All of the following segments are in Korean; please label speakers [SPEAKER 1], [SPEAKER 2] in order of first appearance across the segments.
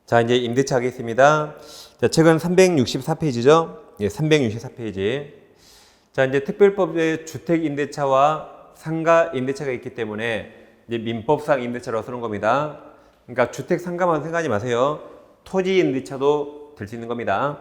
[SPEAKER 1] 자, 이제 임대차 하겠습니다. 자, 책은 364페이지죠? 예, 364페이지. 자, 이제 특별법에 주택 임대차와 상가 임대차가 있기 때문에 이제 민법상 임대차로 쓰는 겁니다. 그러니까 주택 상가만 생각하지 마세요. 토지 임대차도 될 수 있는 겁니다.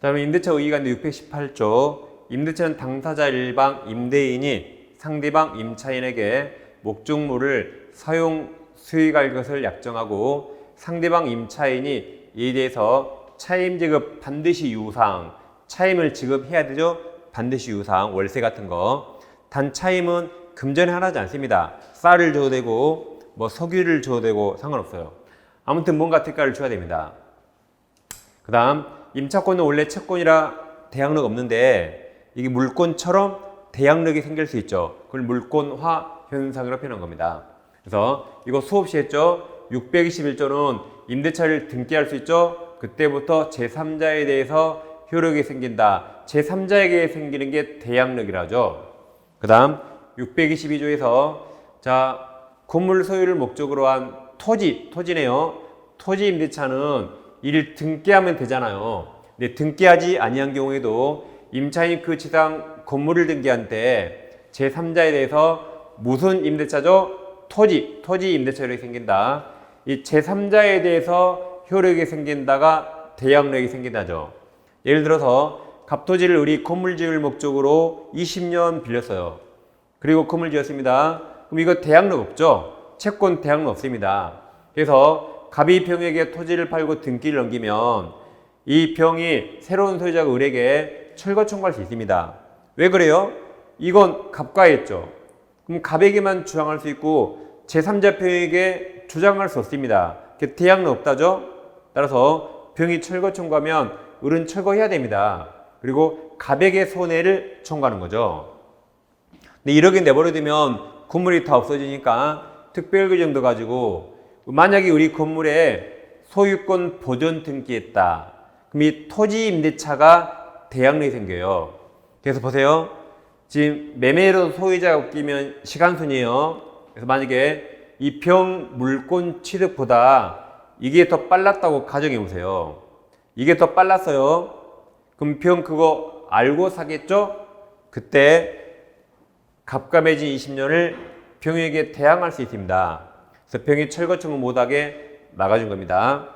[SPEAKER 1] 자, 그럼 임대차 의의가 618조. 임대차는 당사자 일방 임대인이 상대방 임차인에게 목적물을 사용 수익할 것을 약정하고 상대방 임차인이 이에 대해서 차임 지급 반드시 유상, 차임을 지급해야 되죠. 반드시 유상, 월세 같은 거. 단 차임은 금전에 하나지 않습니다. 쌀을 줘도 되고 뭐 석유를 줘도 되고 상관없어요. 아무튼 뭔가 대가를 줘야 됩니다. 그 다음 임차권은 원래 채권이라 대항력 없는데 이게 물권처럼 대항력이 생길 수 있죠. 그걸 물권화 현상으로 표현한 겁니다. 그래서 이거 수업 시 했죠. 621조는 임대차를 등기할 수 있죠. 그때부터 제3자에 대해서 효력이 생긴다. 제3자에게 생기는 게 대항력이라죠. 그 다음 622조에서 자 건물 소유를 목적으로 한 토지네요. 토지 임대차는 이를 등기하면 되잖아요. 근데 등기하지 아니한 경우에도 임차인이 그 지상 건물을 등기한 때 제3자에 대해서 무슨 임대차죠? 토지 임대차 효력이 생긴다. 이 제3자에 대해서 효력이 생긴다가 대항력이 생긴다죠. 예를 들어서 갑토지를 우리 건물 지을 목적으로 20년 빌렸어요. 그리고 건물 지었습니다. 그럼 이거 대항력 없죠? 채권 대항력 없습니다. 그래서 갑이 병에게 토지를 팔고 등기를 넘기면 이 병이 새로운 소유자가 을에게 철거 청구할 수 있습니다. 왜 그래요? 이건 갑과에 있죠. 그럼 갑에게만 주장할 수 있고 제3자 병에게 주장할 수 없습니다. 대항력 없다죠? 따라서 병이 철거 청구하면 을은 철거해야 됩니다. 그리고 갑에게 손해를 청구하는 거죠. 근데 이렇게 내버려두면 건물이 다 없어지니까 특별규정도 가지고 만약에 우리 건물에 소유권 보존 등기했다. 그럼 이 토지 임대차가 대항력이 생겨요. 그래서 보세요. 지금 매매로 소유자가 바뀌면 시간순이에요. 그래서 만약에 이 병 물권 취득보다 이게 더 빨랐다고 가정해 보세요. 이게 더 빨랐어요. 그럼 병 그거 알고 사겠죠? 그때 갑과 매진 20년을 병에게 대항할 수 있습니다. 그래서 병이 철거 청구 못하게 막아준 겁니다.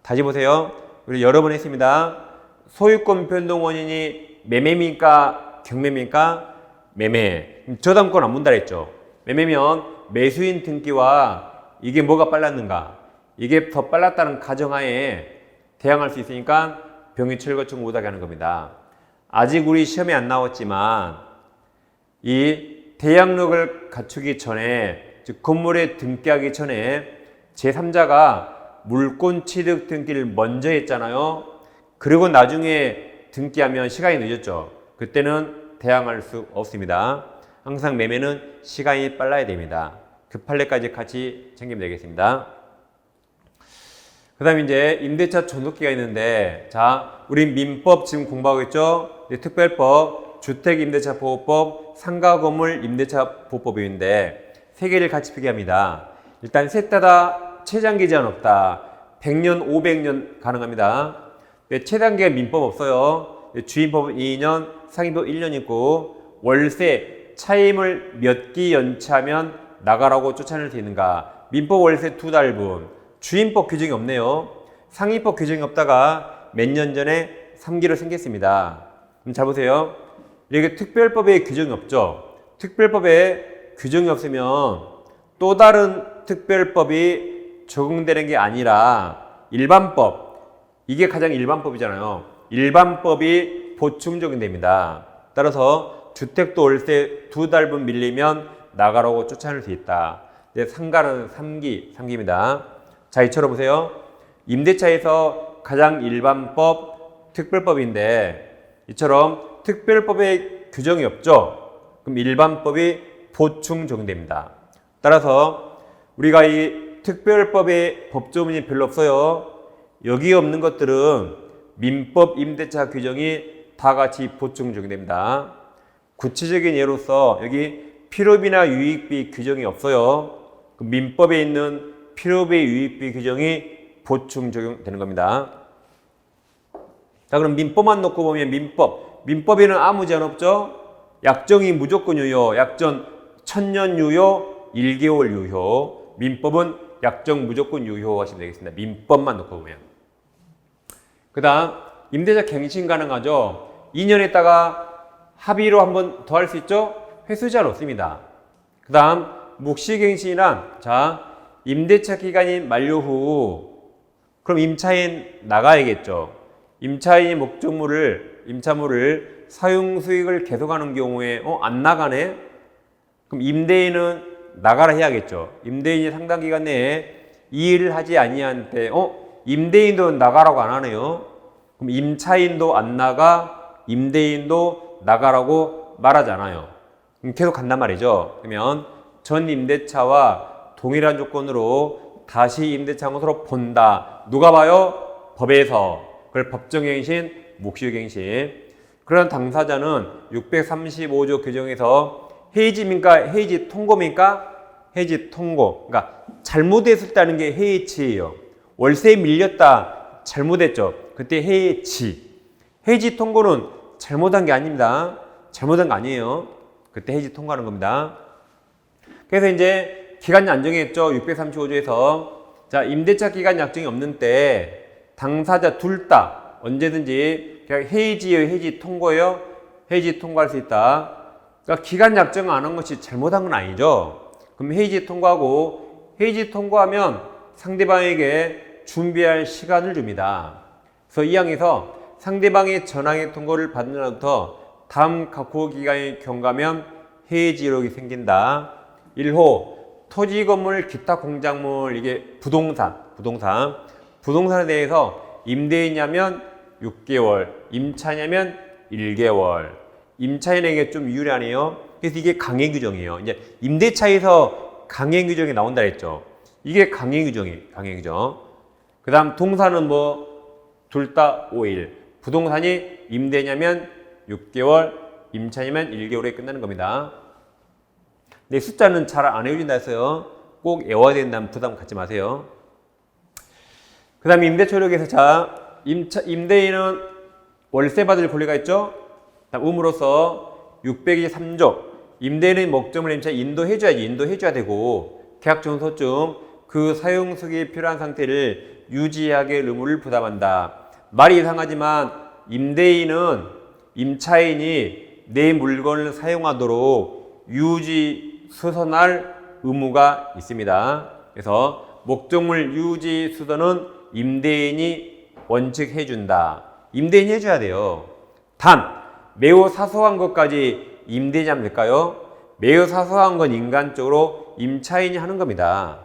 [SPEAKER 1] 다시 보세요. 우리 여러 번 했습니다. 소유권 변동 원인이 매매입니까? 경매입니까? 매매. 저당권 안 문다 했죠. 매매면 매수인 등기와 이게 뭐가 빨랐는가? 이게 더 빨랐다는 가정하에 대항할 수 있으니까 병이 철거 청구 못하게 하는 겁니다. 아직 우리 시험에 안 나왔지만 이 대항력을 갖추기 전에 즉 건물에 등기하기 전에 제3자가 물권 취득 등기를 먼저 했잖아요. 그리고 나중에 등기하면 시간이 늦었죠. 그때는 대항할 수 없습니다. 항상 매매는 시간이 빨라야 됩니다. 급할 때까지 같이 챙기면 되겠습니다. 그 다음에 이제 임대차 존속기가 있는데 자 우리 민법 지금 공부하고 있죠. 특별법, 주택임대차보호법, 상가건물 임대차보호법인데 세 개를 같이 표기합니다. 일단 셋 다 최장기 제한 없다. 100년, 500년 가능합니다. 최단기가 민법 없어요. 주임법은 2년, 상임법 1년 있고 월세, 차임을 몇 기 연차하면 나가라고 쫓아낼 수 있는가. 민법 월세 2달분. 주임법 규정이 없네요. 상임법 규정이 없다가 몇 년 전에 3기로 생겼습니다. 그럼 잘 보세요. 이렇게 특별법에 규정이 없죠. 특별법에 규정이 없으면 또 다른 특별법이 적용되는 게 아니라 일반법, 이게 가장 일반법이잖아요. 일반법이 보충 적용됩니다. 따라서 주택도 월세 2달분 밀리면 나가라고 쫓아낼 수 있다. 상가는 3기입니다. 자, 이처럼 보세요. 임대차에서 가장 일반법, 특별법인데 이처럼 특별법에 규정이 없죠. 그럼 일반법이 보충 적용됩니다. 따라서 우리가 이 특별법에 법조문이 별로 없어요. 여기 없는 것들은 민법 임대차 규정이 다 같이 보충 적용됩니다. 구체적인 예로서 여기 필요비나 유익비 규정이 없어요. 민법에 있는 필요비, 유익비 규정이 보충 적용되는 겁니다. 자, 그럼 민법만 놓고 보면 민법에는 아무 제한 없죠? 약정이 무조건 유효, 약정 1000년 유효, 1개월 유효. 민법은 약정 무조건 유효 하시면 되겠습니다. 민법만 놓고 보면. 그 다음 임대차 갱신 가능하죠? 2년 있다가 합의로 한 번 더 할 수 있죠? 회수제한 없습니다. 그 다음 묵시갱신이란, 자, 임대차 기간이 만료 후 그럼 임차인 나가야겠죠. 임차인이 임차물을 사용 수익을 계속하는 경우에 안 나가네? 그럼 임대인은 나가라 해야겠죠. 임대인이 상당 기간 내에 이 일을 하지 아니한 때 임대인도 나가라고 안 하네요. 그럼 임차인도 안 나가, 임대인도 나가라고 말하잖아요. 그럼 계속 간단 말이죠. 그러면 전 임대차와 동일한 조건으로 다시 임대차장으로 본다. 누가 봐요? 법에서. 그걸 법정갱신, 묵시갱신. 그런 당사자는 635조 규정에서 해지입니까? 해지 통고입니까? 해지 통고. 그러니까 잘못했었다는 게 해지예요. 월세 밀렸다. 잘못했죠. 그때 해지. 해지 통고는 잘못한 게 아닙니다. 잘못한 거 아니에요. 그때 해지 통고하는 겁니다. 그래서 이제 기간 안정했죠. 635조에서. 자, 임대차 기간 약정이 없는 때 당사자 둘 다 언제든지 그냥 해지예요, 해지 통고예요. 해지 통고할 수 있다. 그러니까 기간 약정 안 한 것이 잘못한 건 아니죠. 그럼 해지 통고하고, 해지 통고하면 상대방에게 준비할 시간을 줍니다. 그래서 이 항에서 상대방의 전항의 통고를 받는 날부터 다음 각호 기간이 경과하면 해지력이 생긴다. 1호 토지 건물 기타 공작물, 이게 부동산에 대해서 임대인이냐면 6개월, 임차냐면 1개월. 임차인에게 좀 유리하네요. 그래서 이게 강행 규정이에요. 이제 임대차에서 강행 규정이 나온다 했죠. 이게 강행 규정이에요. 강행 규정. 그 다음 동사는 둘 다 5일. 부동산이 임대냐면 6개월, 임차냐면 1개월에 끝나는 겁니다. 근데 숫자는 잘 안 외워진다 했어요. 꼭 외워야 된다는 부담 갖지 마세요. 그 다음에 임대초력에서, 자, 임대인은 월세 받을 권리가 있죠? 음으로써 623조 임대인의 목적물 임차 인도해줘야 되고, 계약정서증 그 사용수익이 필요한 상태를 유지하게 의무를 부담한다. 말이 이상하지만 임대인은 임차인이 내 물건을 사용하도록 유지 수선할 의무가 있습니다. 그래서 목적물 유지 수선은 임대인이 원칙해준다. 임대인이 해줘야 돼요. 단 매우 사소한 것까지 임대인이 하면 될까요? 매우 사소한 건 인간적으로 임차인이 하는 겁니다.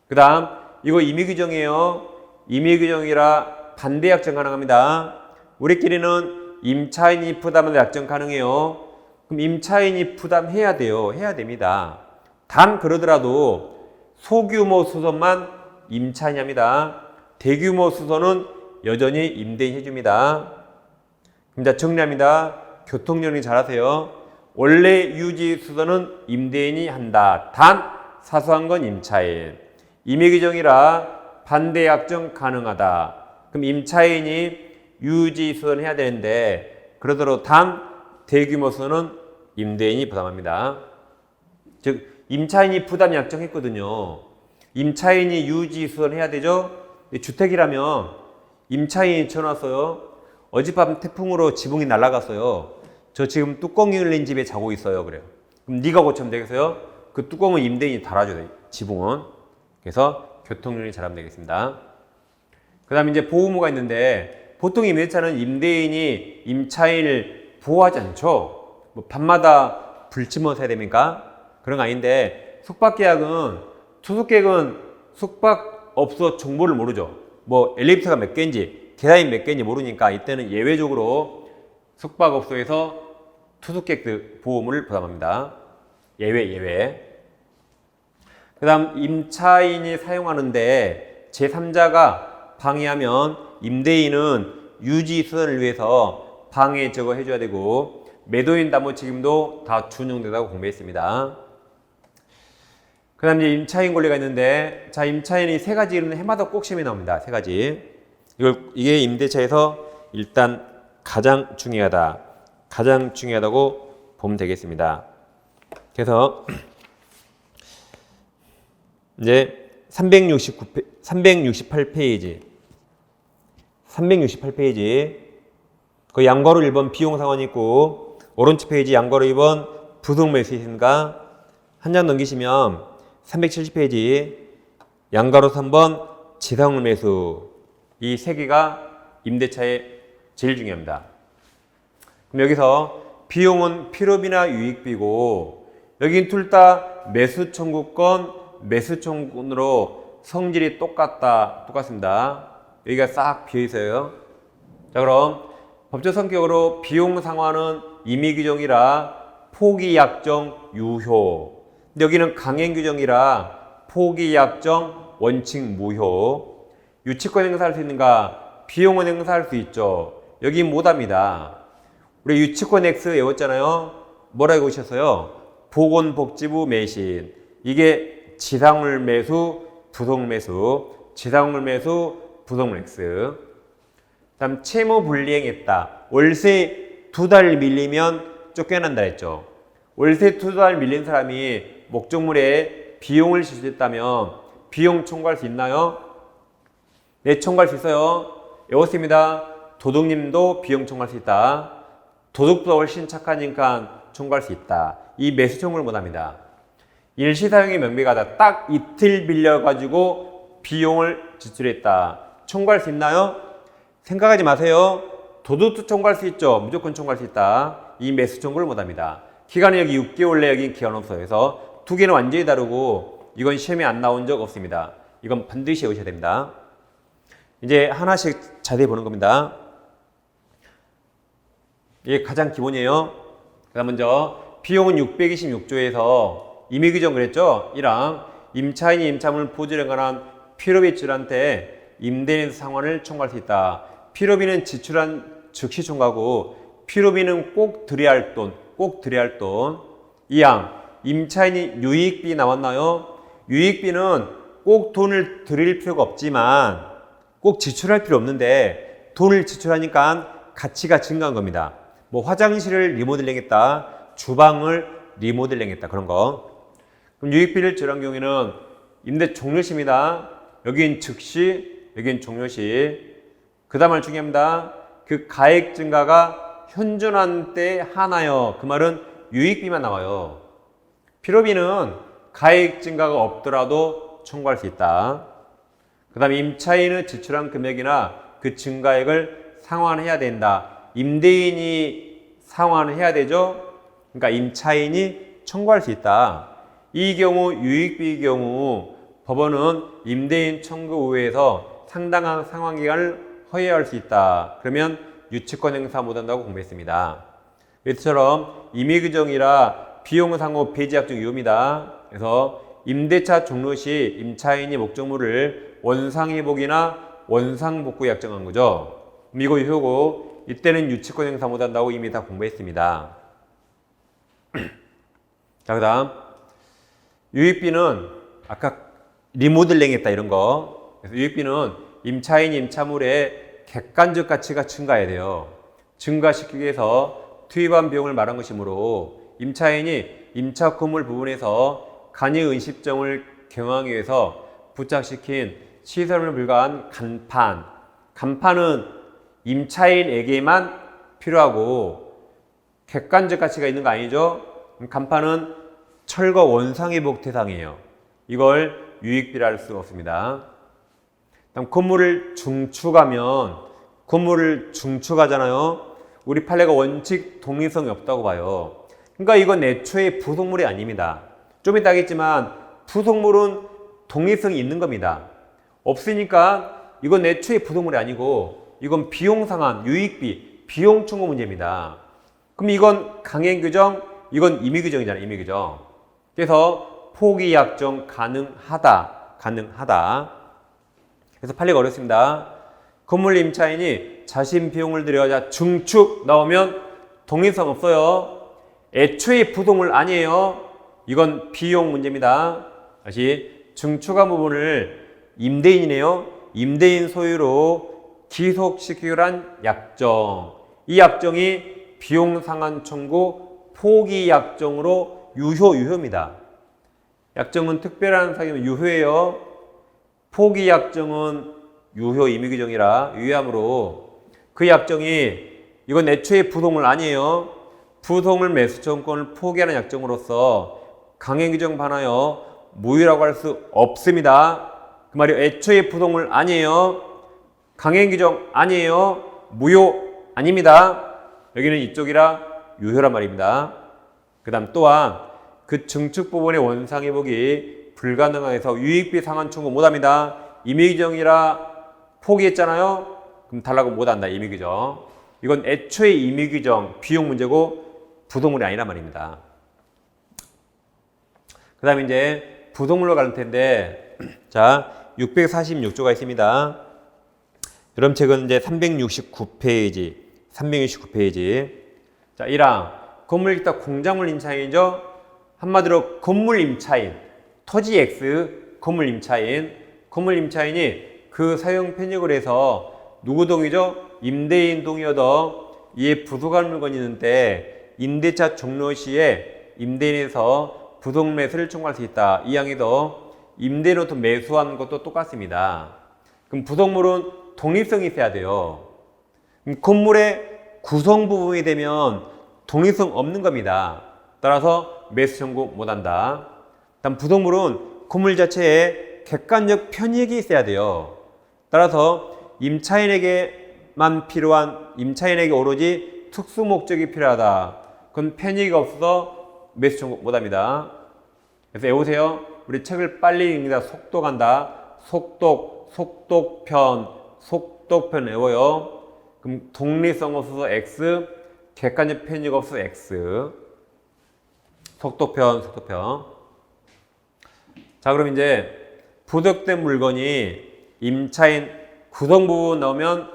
[SPEAKER 1] 그 다음 이거 임의규정이에요. 임의규정이라 반대 약정 가능합니다. 우리끼리는 임차인이 부담을 약정 가능해요. 그럼 임차인이 부담해야 돼요. 해야 됩니다. 단 그러더라도 소규모 수선만 임차인이 합니다. 대규모 수선은 여전히 임대인이 해줍니다. 그럼 자, 정리합니다. 교통정리 잘하세요. 원래 유지 수선은 임대인이 한다. 단 사소한 건 임차인. 임의규정이라 반대 약정 가능하다. 그럼 임차인이 유지 수선해야 되는데 그러더라도 단 대규모 수선은 임대인이 부담합니다. 즉 임차인이 부담 약정했거든요. 임차인이 유지 수선해야 되죠. 주택이라면 임차인이 전화 왔어요. 어젯밤 태풍으로 지붕이 날아갔어요. 저 지금 뚜껑이 열린 집에 자고 있어요. 그래요. 그럼 네가 고치면 되겠어요? 그 뚜껑은 임대인이 달아줘야 돼요. 지붕은. 그래서 교통정리 잘하면 되겠습니다. 그 다음에 이제 보호무가 있는데 보통 임대차는 임대인이 임차인을 보호하지 않죠. 밤마다 불침을 해야 됩니까? 그런 거 아닌데 숙박계약은 투숙객은 숙박업소 정보를 모르죠. 엘리베이터가 몇 개인지 계단이 몇 개인지 모르니까 이때는 예외적으로 숙박업소에서 투숙객들 보험을 부담합니다. 예외. 그 다음 임차인이 사용하는데 제3자가 방해하면 임대인은 유지 수선을 위해서 방해 제거 해줘야 되고 매도인 담보 책임도 다 준용된다고 공부했습니다. 그 다음 이제 임차인 권리가 있는데, 자, 임차인이 세 가지 이루는 해마다 꼭 시험에 나옵니다. 세 가지. 이게 임대차에서 일단 가장 중요하다고 보면 되겠습니다. 그래서 이제 368페이지 그 양괄호 1번 비용 상환이 있고, 오른쪽 페이지 양괄호 2번 부동 매수 있으니까 한 장 넘기시면 370페이지 양괄호 3번 지상물 매수, 이 세 개가 임대차에 제일 중요합니다. 그럼 여기서 비용은 필요비나 유익비고, 여긴 둘 다 매수 청구권, 매수 청구권으로 성질이 똑같습니다. 여기가 싹 비어 있어요. 자, 그럼 법적 성격으로 비용 상환은 임의 규정이라 포기 약정 유효. 근데 여기는 강행 규정이라 포기 약정 원칙 무효. 유치권 행사할 수 있는가? 비용은 행사할 수 있죠. 여기 못합니다. 우리 유치권 X 외웠잖아요. 뭐라고 오셨어요? 보건복지부 매신. 이게 지상물 매수, 부동 매수, 지상물 매수, 부동 X. 다음 채무 불이행했다. 월세 2달 밀리면 쫓겨난다 했죠. 월세 2달 밀린 사람이 목적물에 비용을 지출했다면 비용 청구할 수 있나요? 네, 청구할 수 있어요. 외웠습니다. 도둑님도 비용 청구할 수 있다. 도둑보다 훨씬 착하니까 청구할 수 있다. 이 매수 청구를 못합니다. 일시사용의 명백하다. 딱 이틀 빌려가지고 비용을 지출했다. 청구할 수 있나요? 생각하지 마세요. 도둑도 청구할 수 있죠. 무조건 청구할 수 있다. 이 매수 청구를 못합니다. 기간은 여기 6개월 내 여기 기간 없어요. 그래서 두 개는 완전히 다르고 이건 시험에 안 나온 적 없습니다. 이건 반드시 외우셔야 됩니다. 이제 하나씩 자세히 보는 겁니다. 이게 가장 기본이에요. 그다음 먼저 비용은 626조에서 임의 규정 그랬죠? 1항 임차인이 임차물을 보증에 관한 필요비 지출한테 임대인 상환을 청구할 수 있다. 필요비는 지출한 즉시 청구하고 필요비는 꼭 드려야 할 돈, 2항 임차인이 유익비 나왔나요? 유익비는 꼭 돈을 드릴 필요가 없지만 꼭 지출할 필요 없는데 돈을 지출하니까 가치가 증가한 겁니다. 뭐 화장실을 리모델링했다, 주방을 리모델링했다, 그런 거. 그럼 유익비를 지출한 경우에는 임대 종료시입니다. 여긴 즉시, 여긴 종료시. 그 다음 말 중요합니다. 그 가액 증가가 현존한 때 하나요. 그 말은 유익비만 나와요. 필요비는 가액 증가가 없더라도 청구할 수 있다. 그 다음에 임차인은 지출한 금액이나 그 증가액을 상환해야 된다. 임대인이 상환을 해야 되죠. 그러니까 임차인이 청구할 수 있다. 이 경우 유익비의 경우 법원은 임대인 청구 우회에서 상당한 상환기간을 허용할 수 있다. 그러면 유치권 행사 못한다고 공부했습니다. 이처럼 임의 규정이라 비용 상호 폐지 약정 유효입니다. 그래서 임대차 종료 시 임차인이 목적물을 원상회복이나 원상복구 약정한 거죠. 이거 유효고 이때는 유치권 행사 못한다고 이미 다 공부했습니다. 자, 그 다음 유익비는 아까 리모델링 했다 이런 거. 그래서 유익비는 임차인이 임차물의 객관적 가치가 증가해야 돼요. 증가시키기 위해서 투입한 비용을 말한 것이므로 임차인이 임차 건물 부분에서 간이 은십정을 경영하기 위해서 부착시킨 시설물 불가한 간판은 임차인에게만 필요하고 객관적 가치가 있는 거 아니죠? 간판은 철거 원상회복 대상이에요. 이걸 유익비라 할 수가 없습니다. 다음 건물을 중축하잖아요. 우리 판례가 원칙 동의성이 없다고 봐요. 그러니까 이건 애초에 부속물이 아닙니다. 좀 이따 하겠지만 부속물은 동의성이 있는 겁니다. 없으니까 이건 애초에 부속물이 아니고 이건 비용 상환, 유익비, 비용 청구 문제입니다. 그럼 이건 강행 규정, 이건 임의 규정이잖아요. 임의 규정. 그래서 포기 약정 가능하다. 그래서 판례가 어렵습니다. 건물 임차인이 자신 비용을 들여 중축 나오면 동의성 없어요. 애초에 부속물 아니에요. 이건 비용 문제입니다. 다시 증축한 부분을 임대인이네요. 임대인 소유로 기속시키기로 한 약정. 이 약정이 비용 상환 청구 포기 약정으로 유효입니다. 약정은 특별한 사유면 유효예요. 포기 약정은 유효 임의 규정이라 유효하므로 그 약정이 이건 애초에 부동물 아니에요. 부동물 매수청구권을 포기하는 약정으로서 강행 규정 반하여 무효라고 할 수 없습니다. 그 말이 애초에 부동물 아니에요. 강행 규정 아니에요. 무효 아닙니다. 여기는 이쪽이라 유효란 말입니다. 그 다음 또한 그 증축 부분의 원상회복이 불가능해서 유익비 상환 청구 못합니다. 임의규정이라 포기했잖아요. 그럼 달라고 못한다. 임의규정. 이건 애초에 임의규정 비용 문제고 부동물이 아니란 말입니다. 그 다음에 이제 부동물로 갈 텐데 자 646조가 있습니다. 여러분 책은 이제 369페이지 자 1항 건물 기타 공작물 임차인이죠. 한마디로 건물 임차인 토지 X 건물 임차인이 그 사용 편익을 해서 누구 동의죠? 임대인 동의어도 이에 부속할 물건이 있는데 임대차 종료 시에 임대인에서 부속 매수를 청구할 수 있다. 이 항에도 임대인으로부터 매수하는 것도 똑같습니다. 그럼 부속물은 독립성이 있어야 돼요. 건물의 구성 부분이 되면 독립성 없는 겁니다. 따라서 매수 청구 못한다. 다음 부속물은 건물 자체에 객관적 편익이 있어야 돼요. 따라서 임차인에게만 필요한 임차인에게 오로지 특수 목적이 필요하다. 그건 편익이 없어서 매수 청구 못합니다. 그래서 외우세요. 우리 책을 빨리 읽는다. 속독 한다. 속독편 외워요. 그럼 독립성 없어서 X, 객관적 편익 없어서 X. 속독편. 자, 그럼 이제 부득된 물건이 임차인 구성 부분 넣으면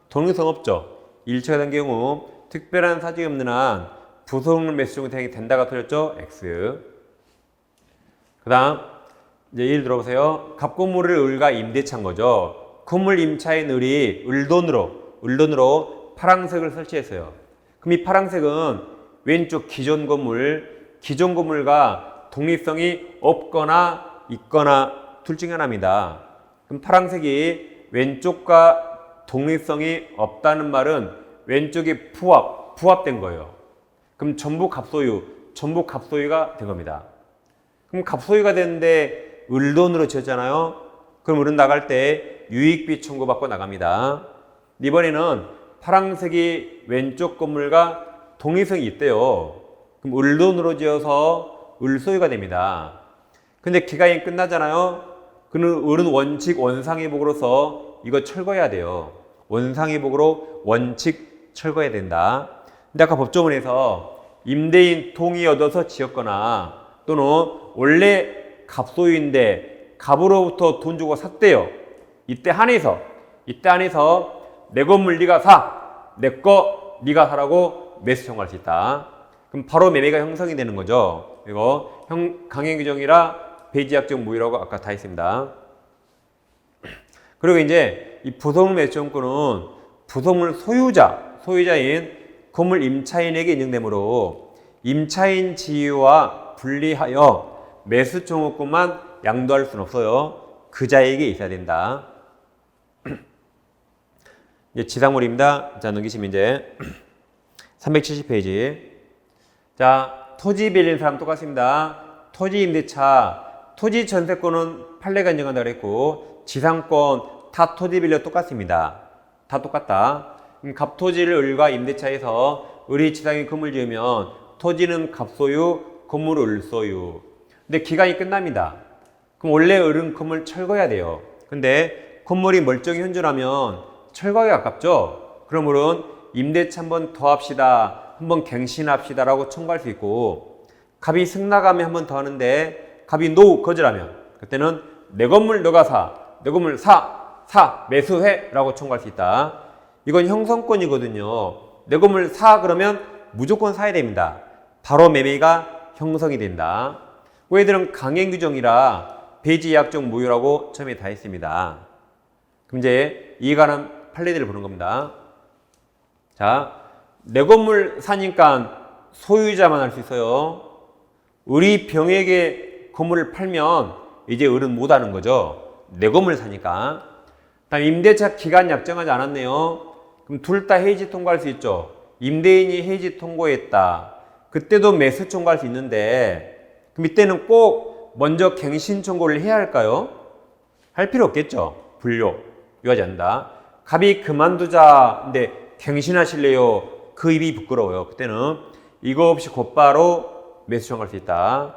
[SPEAKER 1] 독립성 없죠. 일체가 된 경우 특별한 사정이 없는 한 부속물 매수 청구 대행이 된다가 틀렸죠. X. 그 다음 이제 예를 들어보세요. 갑건물을 을과 임대차인 거죠. 건물 임차인 을이 을돈으로 파란색을 설치했어요. 그럼 이 파란색은 왼쪽 기존 건물과 독립성이 없거나 있거나 둘 중에 하나입니다. 그럼 파란색이 왼쪽과 독립성이 없다는 말은 왼쪽이 부합된 거예요. 그럼 전부 갑소유가 된 겁니다. 그럼 갑소유가 됐는데 을돈으로 지었잖아요. 그럼 을은 나갈 때 유익비 청구받고 나갑니다. 이번에는 파란색이 왼쪽 건물과 독립성이 있대요. 그럼 을돈으로 지어서 을소유가 됩니다. 근데 기간이 끝나잖아요. 그는 을은 원칙 원상회복으로서 이거 철거해야 돼요. 원상회복으로 원칙 철거해야 된다. 근데 아까 법조문에서 임대인 동의 얻어서 지었거나 또는 원래 갑소유인데 갑으로부터 돈 주고 샀대요. 이때 한해서 내 건물 네가 사, 내 거 네가 사라고 매수 청구할 수 있다. 그럼 바로 매매가 형성이 되는 거죠. 이거 강행 규정이라 배지약정 무효라고 아까 다 했습니다. 그리고 이제 이 부속물 매수 청구는 부속물 소유자인 건물 임차인에게 인정되므로 임차인 지위와 분리하여 매수 청구권만 양도할 수는 없어요. 그 자에게 있어야 된다. 이제 지상물입니다. 자, 넘기시면 이제 370페이지. 자, 토지 빌린 사람 똑같습니다. 토지 임대차, 토지 전세권은 판례가 인정한다 그랬고 지상권 다 토지 빌려 똑같습니다. 다 똑같다. 갑토지를 을과 임대차에서 을이 지상에 건물 지으면 토지는 갑소유, 건물은 을소유. 근데 기간이 끝납니다. 그럼 원래 을은 건물 철거해야 돼요. 근데 건물이 멀쩡히 현존하면 철거에 가깝죠. 그럼 을은 임대차 한번 더 합시다, 한번 갱신합시다 라고 청구할 수 있고, 갑이 승낙하면 한번 더 하는데 갑이 거절하면 그때는 내 건물 너가 사, 내 건물 사 매수해 라고 청구할 수 있다. 이건 형성권이거든요. 내 건물 사 그러면 무조건 사야 됩니다. 바로 매매가 형성이 된다. 얘들은 강행 규정이라 배지약정 무효라고 처음에 다 했습니다. 그럼 이제 이해가는 판례들을 보는 겁니다. 자, 내 건물 사니까 소유자만 할 수 있어요. 우리 병에게 건물을 팔면 이제 을은 못하는 거죠. 내 건물 사니까. 다음 임대차 기간 약정하지 않았네요. 그럼 둘 다 해지 통고할 수 있죠. 임대인이 해지 통고했다. 그때도 매수 청구할 수 있는데 그럼 이때는 꼭 먼저 갱신 청구를 해야 할까요? 할 필요 없겠죠. 불료. 요하지 않는다. 갑이 그만두자인데 갱신하실래요? 그 입이 부끄러워요. 그때는 이거 없이 곧바로 매수 청구할 수 있다.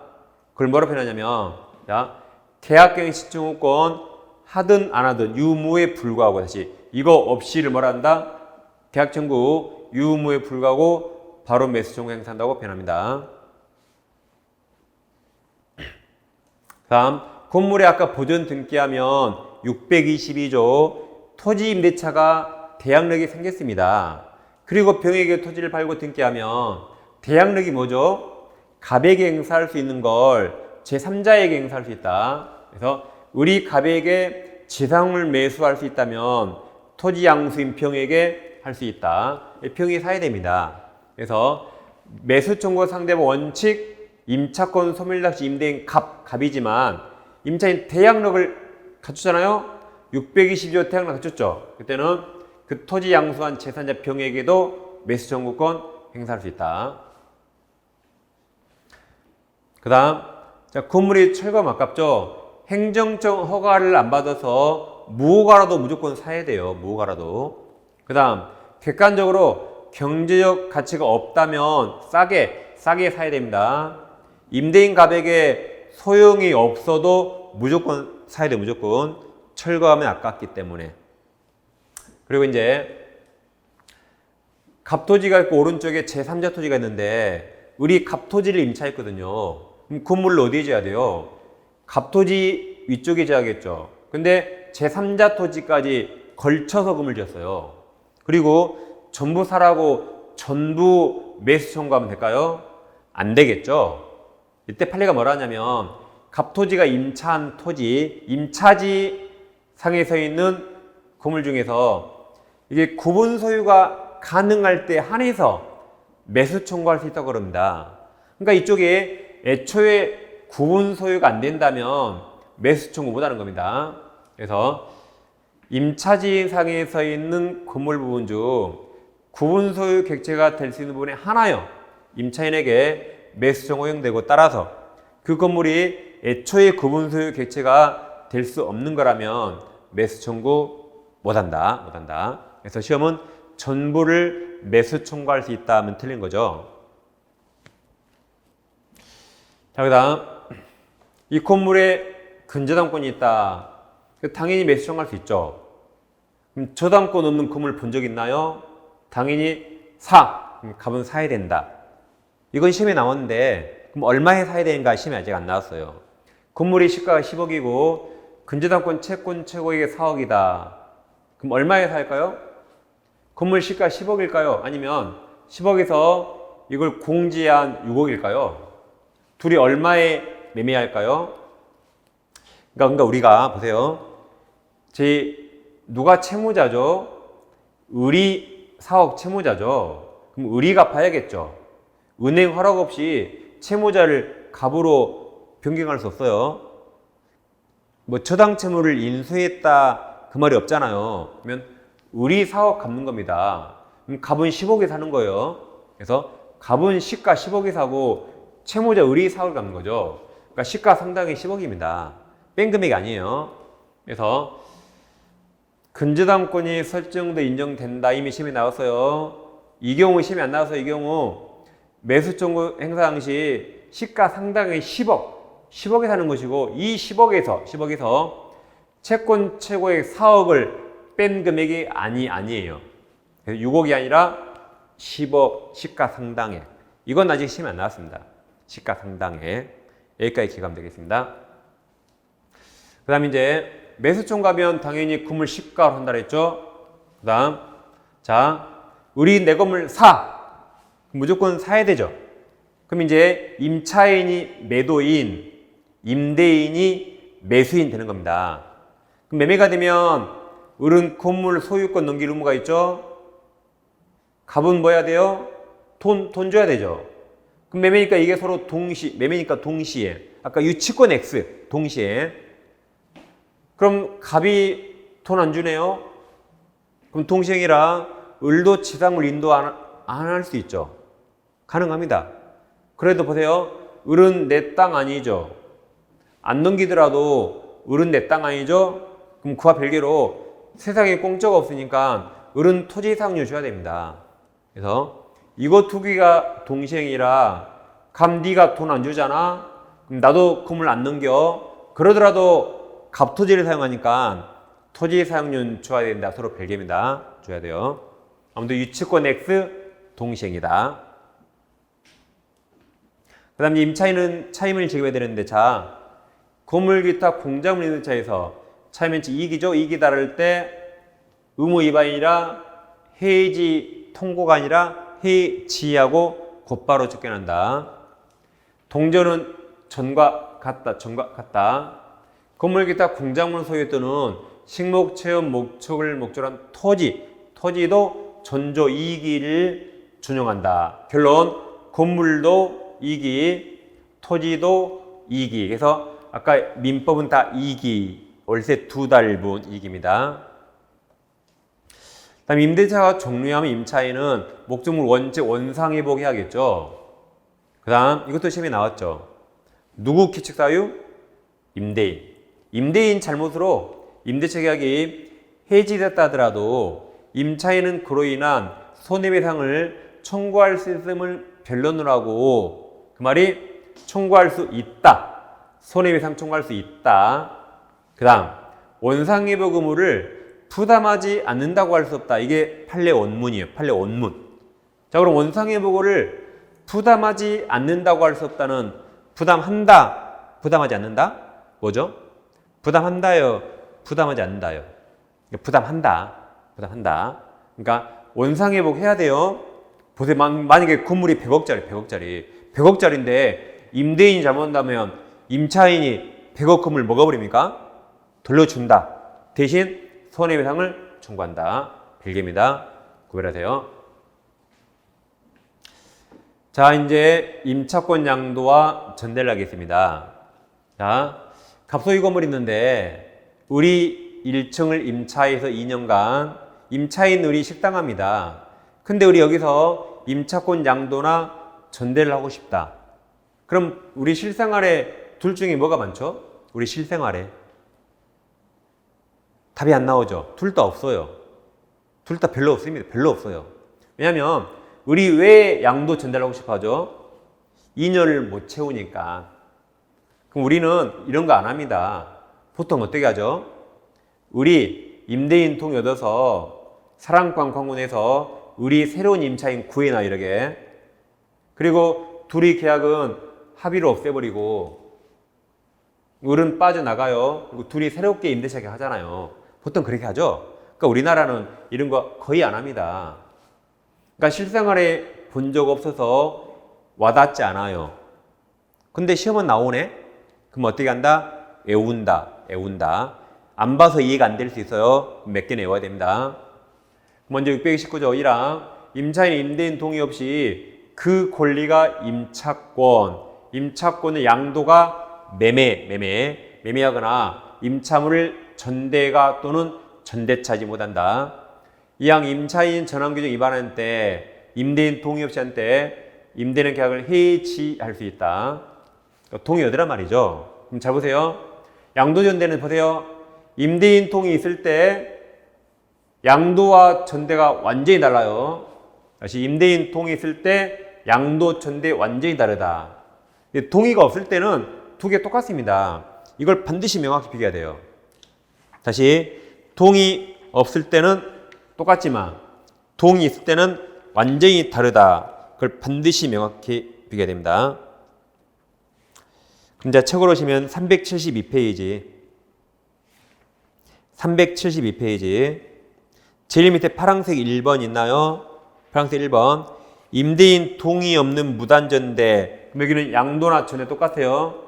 [SPEAKER 1] 그걸 뭐로 표현하냐면 자, 계약갱신 청구권 하든 안 하든 유무에 불구하고 다시 이거 없이를 뭐라 한다? 계약 청구 유무에 불구하고 바로 매수 청구 행사한다고 표현합니다. 다음 건물에 아까 보전 등기하면 622조 토지 임대차가 대항력이 생겼습니다. 그리고 병에게 토지를 팔고 등기하면 대항력이 뭐죠? 갑에게 행사할 수 있는 걸 제3자에게 행사할 수 있다. 그래서 우리 갑에게 재산을 매수할 수 있다면 토지 양수인 병에게 할 수 있다. 병이 사야 됩니다. 그래서 매수 청구 상대방 원칙 임차권 소멸락시 임대인 갑이지만 임차인 대항력을 갖췄잖아요. 622조 대항력 갖췄죠. 그때는 그 토지 양수한 제3자 병에게도 매수 청구권 행사할 수 있다. 그 다음 건물이 철거하면 아깝죠. 행정적 허가를 안 받아서 무허가라도 무조건 사야 돼요. 무허가라도. 그 다음 객관적으로 경제적 가치가 없다면 싸게 사야 됩니다. 임대인 갑에게 소용이 없어도 무조건 사야 돼요. 무조건. 철거하면 아깝기 때문에. 그리고 이제 갑토지가 있고 오른쪽에 제3자 토지가 있는데 우리 갑토지를 임차했거든요. 그럼 건물을 어디에 지어야 돼요? 갑토지 위쪽에 지어야겠죠. 근데 제3자 토지까지 걸쳐서 건물 지었어요. 그리고 전부 사라고 전부 매수 청구하면 될까요? 안 되겠죠. 이때 판례가 뭐라 하냐면 갑토지가 임차한 토지, 임차지 상에 서 있는 건물 중에서 이게 구분 소유가 가능할 때 한해서 매수 청구할 수 있다고 그럽니다. 그러니까 이쪽에 애초에 구분 소유가 안 된다면 매수 청구 못 하는 겁니다. 그래서 임차지 상에 서 있는 건물 부분 중 구분 소유 객체가 될 수 있는 부분에 하나요. 임차인에게 매수 청구 허용되고 따라서 그 건물이 애초에 구분 소유 객체가 될 수 없는 거라면 매수 청구 못한다. 그래서 시험은 전부를 매수 청구할 수 있다 하면 틀린 거죠. 자, 그 다음 이 건물에 근저당권이 있다. 당연히 매수 청구할 수 있죠. 그럼 저당권 없는 건물 본 적 있나요? 당연히 갑은 사야 된다. 이건 시험에 나왔는데 그럼 얼마에 사야 되는가 시험에 아직 안 나왔어요. 건물이 시가가 10억이고 근저당권 채권 최고액이 4억이다. 그럼 얼마에 살까요? 건물 시가 10억일까요? 아니면 10억에서 이걸 공제한 6억일까요? 둘이 얼마에 매매할까요? 그러니까 우리가 보세요. 누가 채무자죠? 을이 4억 채무자죠. 그럼 을이 갚아야겠죠. 은행 허락 없이 채무자를 갑으로 변경할 수 없어요. 뭐 저당 채무를 인수했다 그 말이 없잖아요. 그러면 을이 4억 갚는 겁니다. 그럼 갑은 10억에 사는 거예요. 그래서 갑은 시가 10억에 사고 채무자 을이 4억을 갚는 거죠. 그러니까 시가 상당히 10억입니다. 뺀 금액이 아니에요. 그래서 근저당권이 설정돼 인정된다. 이미 시험에 나왔어요. 이 경우 시험에 안 나와서 이 경우 매수 청구 행사 당시 시가 상당히 10억에 사는 것이고 이 10억에서 채권 최고액 4억을 뺀 금액이 아니에요. 그래서 6억이 아니라 10억 시가 상당액. 이건 아직 시험에 안 나왔습니다. 시가 상당액. 여기까지 기억하면 그 다음 이제 매수 청구하면 당연히 건물 시가로 한다 그랬죠. 그 다음 우리 내 건물 무조건 사야 되죠. 그럼 이제 임차인이 매도인, 임대인이 매수인 되는 겁니다. 그럼 매매가 되면 을은 건물 소유권 넘길 의무가 있죠. 갑은 뭐 해야 돼요? 돈 줘야 되죠. 그럼 매매니까 이게 서로 매매니까 동시에. 아까 유치권 X 동시에. 그럼 갑이 돈 안 주네요. 그럼 동시행이라 을도 지상물 인도 안 할 수 있죠. 가능합니다. 그래도 보세요. 을은 내 땅 아니죠. 안 넘기더라도 을은 내 땅 아니죠. 그럼 그와 별개로 세상에 공짜가 없으니까 을은 토지 사용료 줘야 됩니다. 그래서 이거 두 개가 동시행이라 갑 네가 돈 안 주잖아. 그럼 나도 건물 안 넘겨. 그러더라도 갑 토지를 사용하니까 토지 사용료 줘야 된다. 서로 별개입니다. 줘야 돼요. 아무튼 유치권 X 동시행이다. 그 다음에 임차인은 차임을 지급해야 되는데, 자, 건물 기타 공작물 있는 차에서 차임인치 이익이죠. 이익이 다를 때 의무 위반이라 해지 통고가 아니라 해지하고 곧바로 쫓겨난다. 동전은 전과 같다. 건물 기타 공작물 소유 또는 식목 체험 목적을 목적으로 한 토지도 전조 이익을 준용한다. 결론, 건물도 이익이, 토지도 이익이. 그래서 아까 민법은 다 이익이, 월세 2달분 이익입니다. 다음 임대차가 종료하면 임차인은 목적물 원상회복해야겠죠. 그 다음 이것도 시험에 나왔죠. 누구 규칙 사유? 임대인. 임대인 잘못으로 임대차 계약이 해지됐다 하더라도 임차인은 그로 인한 손해배상을 청구할 수 있음을 변론을 하고, 그 말이 청구할 수 있다. 손해배상 청구할 수 있다. 그 다음 원상회복 의무를 부담하지 않는다고 할 수 없다. 이게 판례 원문이에요. 판례 원문. 자, 그럼 원상회복을 부담하지 않는다고 할 수 없다는 부담한다. 부담하지 않는다? 뭐죠? 부담한다요. 부담하지 않는다요. 부담한다. 그러니까 원상회복 해야 돼요. 보세요. 만약에 건물이 100억짜리인데 임대인이 잘못한다면 임차인이 100억 건물 먹어버립니까? 돌려준다. 대신 손해배상을 청구한다. 별개입니다. 구별하세요. 자, 이제 임차권 양도와 전대를 하겠습니다. 자, 갑소유 건물이 있는데 우리 1층을 임차해서 2년간 임차인 을이 식당합니다. 근데 우리 여기서 임차권 양도나 전대를 하고 싶다. 그럼 우리 실생활에 둘 중에 뭐가 많죠? 우리 실생활에 답이 안 나오죠. 둘 다 없어요. 둘 다 별로 없습니다. 별로 없어요. 왜냐하면 우리 왜 양도 전대를 하고 싶어 하죠? 2년을 못 채우니까. 그럼 우리는 이런 거 안 합니다. 보통 어떻게 하죠? 우리 임대인 동의 얻어서 사랑방 광원에서 우리 새로운 임차인 구해놔 이렇게. 그리고 둘이 계약은 합의로 없애버리고 을은 빠져나가요. 그리고 둘이 새롭게 임대차 계약 하잖아요. 보통 그렇게 하죠. 그러니까 우리나라는 이런 거 거의 안 합니다. 그러니까 실생활에 본 적 없어서 와닿지 않아요. 근데 시험은 나오네? 그럼 어떻게 한다? 외운다. 안 봐서 이해가 안 될 수 있어요. 몇 개 외워야 됩니다. 먼저 629조 1항 임차인 임대인 동의 없이 그 권리가 임차권의 양도가 매매하거나 임차물을 전대가 또는 전대차하지 못한다. 이항 임차인 전환규정 위반한 때 임대인 동의 없이 한 때 임대인 계약을 해지할 수 있다. 동의 얻으란 말이죠. 그럼 잘 보세요. 양도전대는 보세요. 임대인 동의 있을 때 양도와 전대가 완전히 달라요. 다시 임대인 동의 있을 때 양도, 전대 완전히 다르다. 동의가 없을 때는 두 개 똑같습니다. 이걸 반드시 명확히 비교해야 돼요. 다시 동의 없을 때는 똑같지만 동의 있을 때는 완전히 다르다. 그걸 반드시 명확히 비교해야 됩니다. 그럼 자, 책으로 오시면 372페이지. 제일 밑에 파란색 1번 있나요? 파란색 1번. 임대인 동의 없는 무단전대. 그럼 여기는 양도나 전대 똑같아요.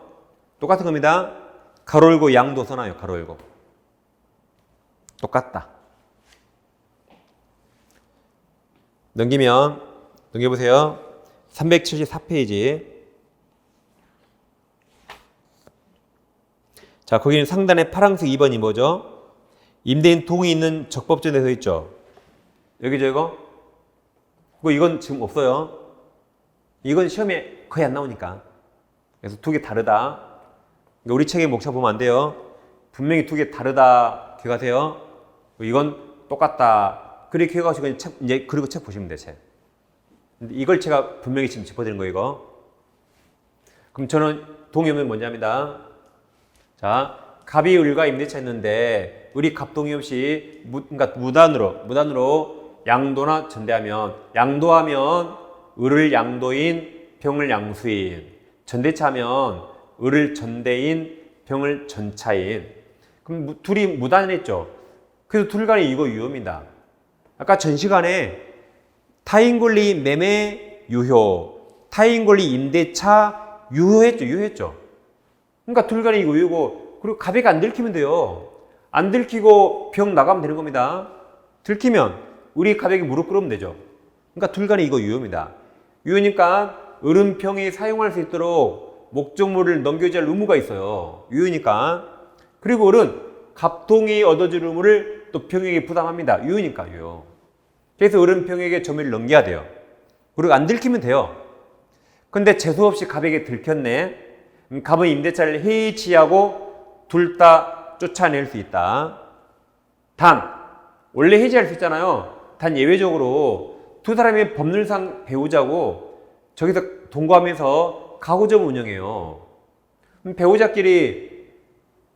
[SPEAKER 1] 똑같은 겁니다. 가로 열고 양도 써놔요. 가로 열고. 똑같다. 넘겨보세요. 374페이지. 자, 거기는 상단에 파란색 2번이 뭐죠? 임대인 동의 있는 적법전에 서 있죠. 여기죠, 이거? 이건 지금 없어요. 이건 시험에 거의 안 나오니까. 그래서 두 개 다르다. 그러니까 우리 책에 목차 보면 안 돼요. 분명히 두 개 다르다 기억하세요. 이건 똑같다. 그렇게 해가지고 이제 그리고 책 보시면 돼요. 책. 근데 이걸 제가 분명히 지금 짚어드린 거예요. 이거. 그럼 저는 동의 없는 뭔지 압니다. 자, 갑이 을과 임대차 했는데 을이 갑 동의 없이 그러니까 무단으로 양도나 전대하면 양도하면 을을 양도인 병을 양수인 전대차하면 을을 전대인 병을 전차인 그럼 둘이 무단했죠. 그래서 둘 간에 이거 유효입니다. 아까 전 시간에 타인권리 매매 유효, 타인권리 임대차 유효했죠. 그러니까 둘 간에 이거 유효고 그리고 갑에가 안 들키면 돼요. 안 들키고 병 나가면 되는 겁니다. 들키면 우리 갑에게 무릎 꿇으면 되죠. 그러니까 둘 간에 이거 유효입니다. 유효니까 을은 병이 사용할 수 있도록 목적물을 넘겨줄 의무가 있어요. 유효니까. 그리고 을은 갑동이 얻어줄 의무를 또 병에게 부담합니다. 유효니까 유효. 그래서 을은 병에게 점유를 넘겨야 돼요. 그리고 안 들키면 돼요. 근데 재수없이 갑에게 들켰네. 갑은 임대차를 해지하고 둘 다 쫓아낼 수 있다. 단 원래 해지할 수 있잖아요. 단 예외적으로 두 사람이 법률상 배우자고 저기서 동거하면서 가구점 운영해요. 배우자끼리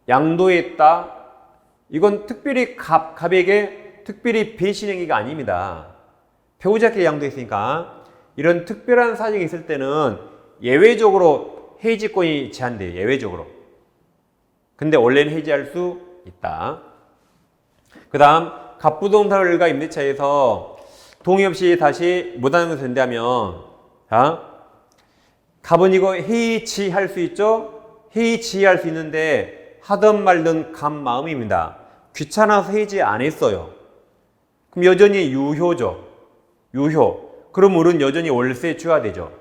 [SPEAKER 1] 양도했다. 이건 특별히 갑에게 특별히 배신행위가 아닙니다. 배우자끼리 양도했으니까 이런 특별한 사정이 있을 때는 예외적으로 해지권이 제한돼요. 예외적으로. 근데 원래는 해지할 수 있다. 그 다음 갑부동산을과 임대차에서 동의 없이 다시 무단으로 전대하면 자, 갑은 이거 해지할 수 있죠? 해지할 수 있는데 하든 말든 갑 마음입니다. 귀찮아서 해지 안 했어요. 그럼 여전히 유효죠. 유효. 그럼 을은 여전히 월세 줘야 되죠.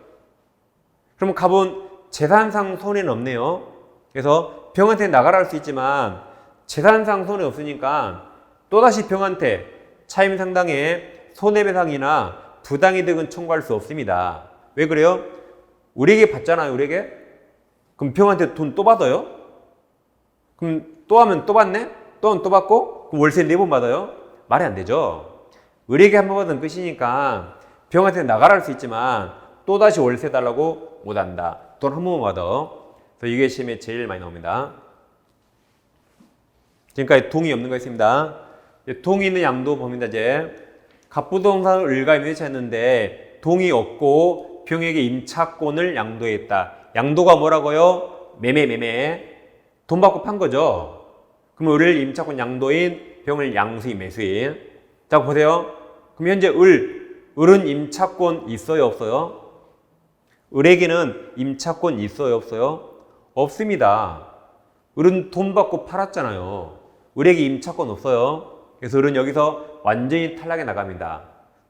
[SPEAKER 1] 그럼 갑은 재산상 손해는 없네요. 그래서 병한테 나가라 할 수 있지만 재산상 손해 없으니까 또다시 병한테 차임상당의 손해배상이나 부당이득은 청구할 수 없습니다. 왜 그래요? 우리에게 받잖아요. 우리에게. 그럼 병한테 돈 또 받아요? 그럼 또 하면 또 받네? 또 하면 또 받고? 그럼 월세 4번 받아요? 말이 안 되죠. 우리에게 한 번 받으면 끝이니까 병한테 나가라 할 수 있지만 또다시 월세 달라고 못한다. 돈 한 번만 받아. 그래서 이게 시험에 제일 많이 나옵니다. 지금까지 동의 없는 거 있습니다. 동의 있는 양도 봅니다. 이제 갑부동산을 을과 임대차했는데 동의 없고 병에게 임차권을 양도했다. 양도가 뭐라고요? 매매. 돈 받고 판 거죠. 그럼 을을 임차권 양도인 병을 양수인 매수인. 자 보세요. 그럼 현재 을은 임차권 있어요 없어요? 을에게는 임차권 있어요 없어요? 없습니다. 을은 돈 받고 팔았잖아요. 을에게 임차권 없어요. 그래서 을은 여기서 완전히 탈락에 나갑니다.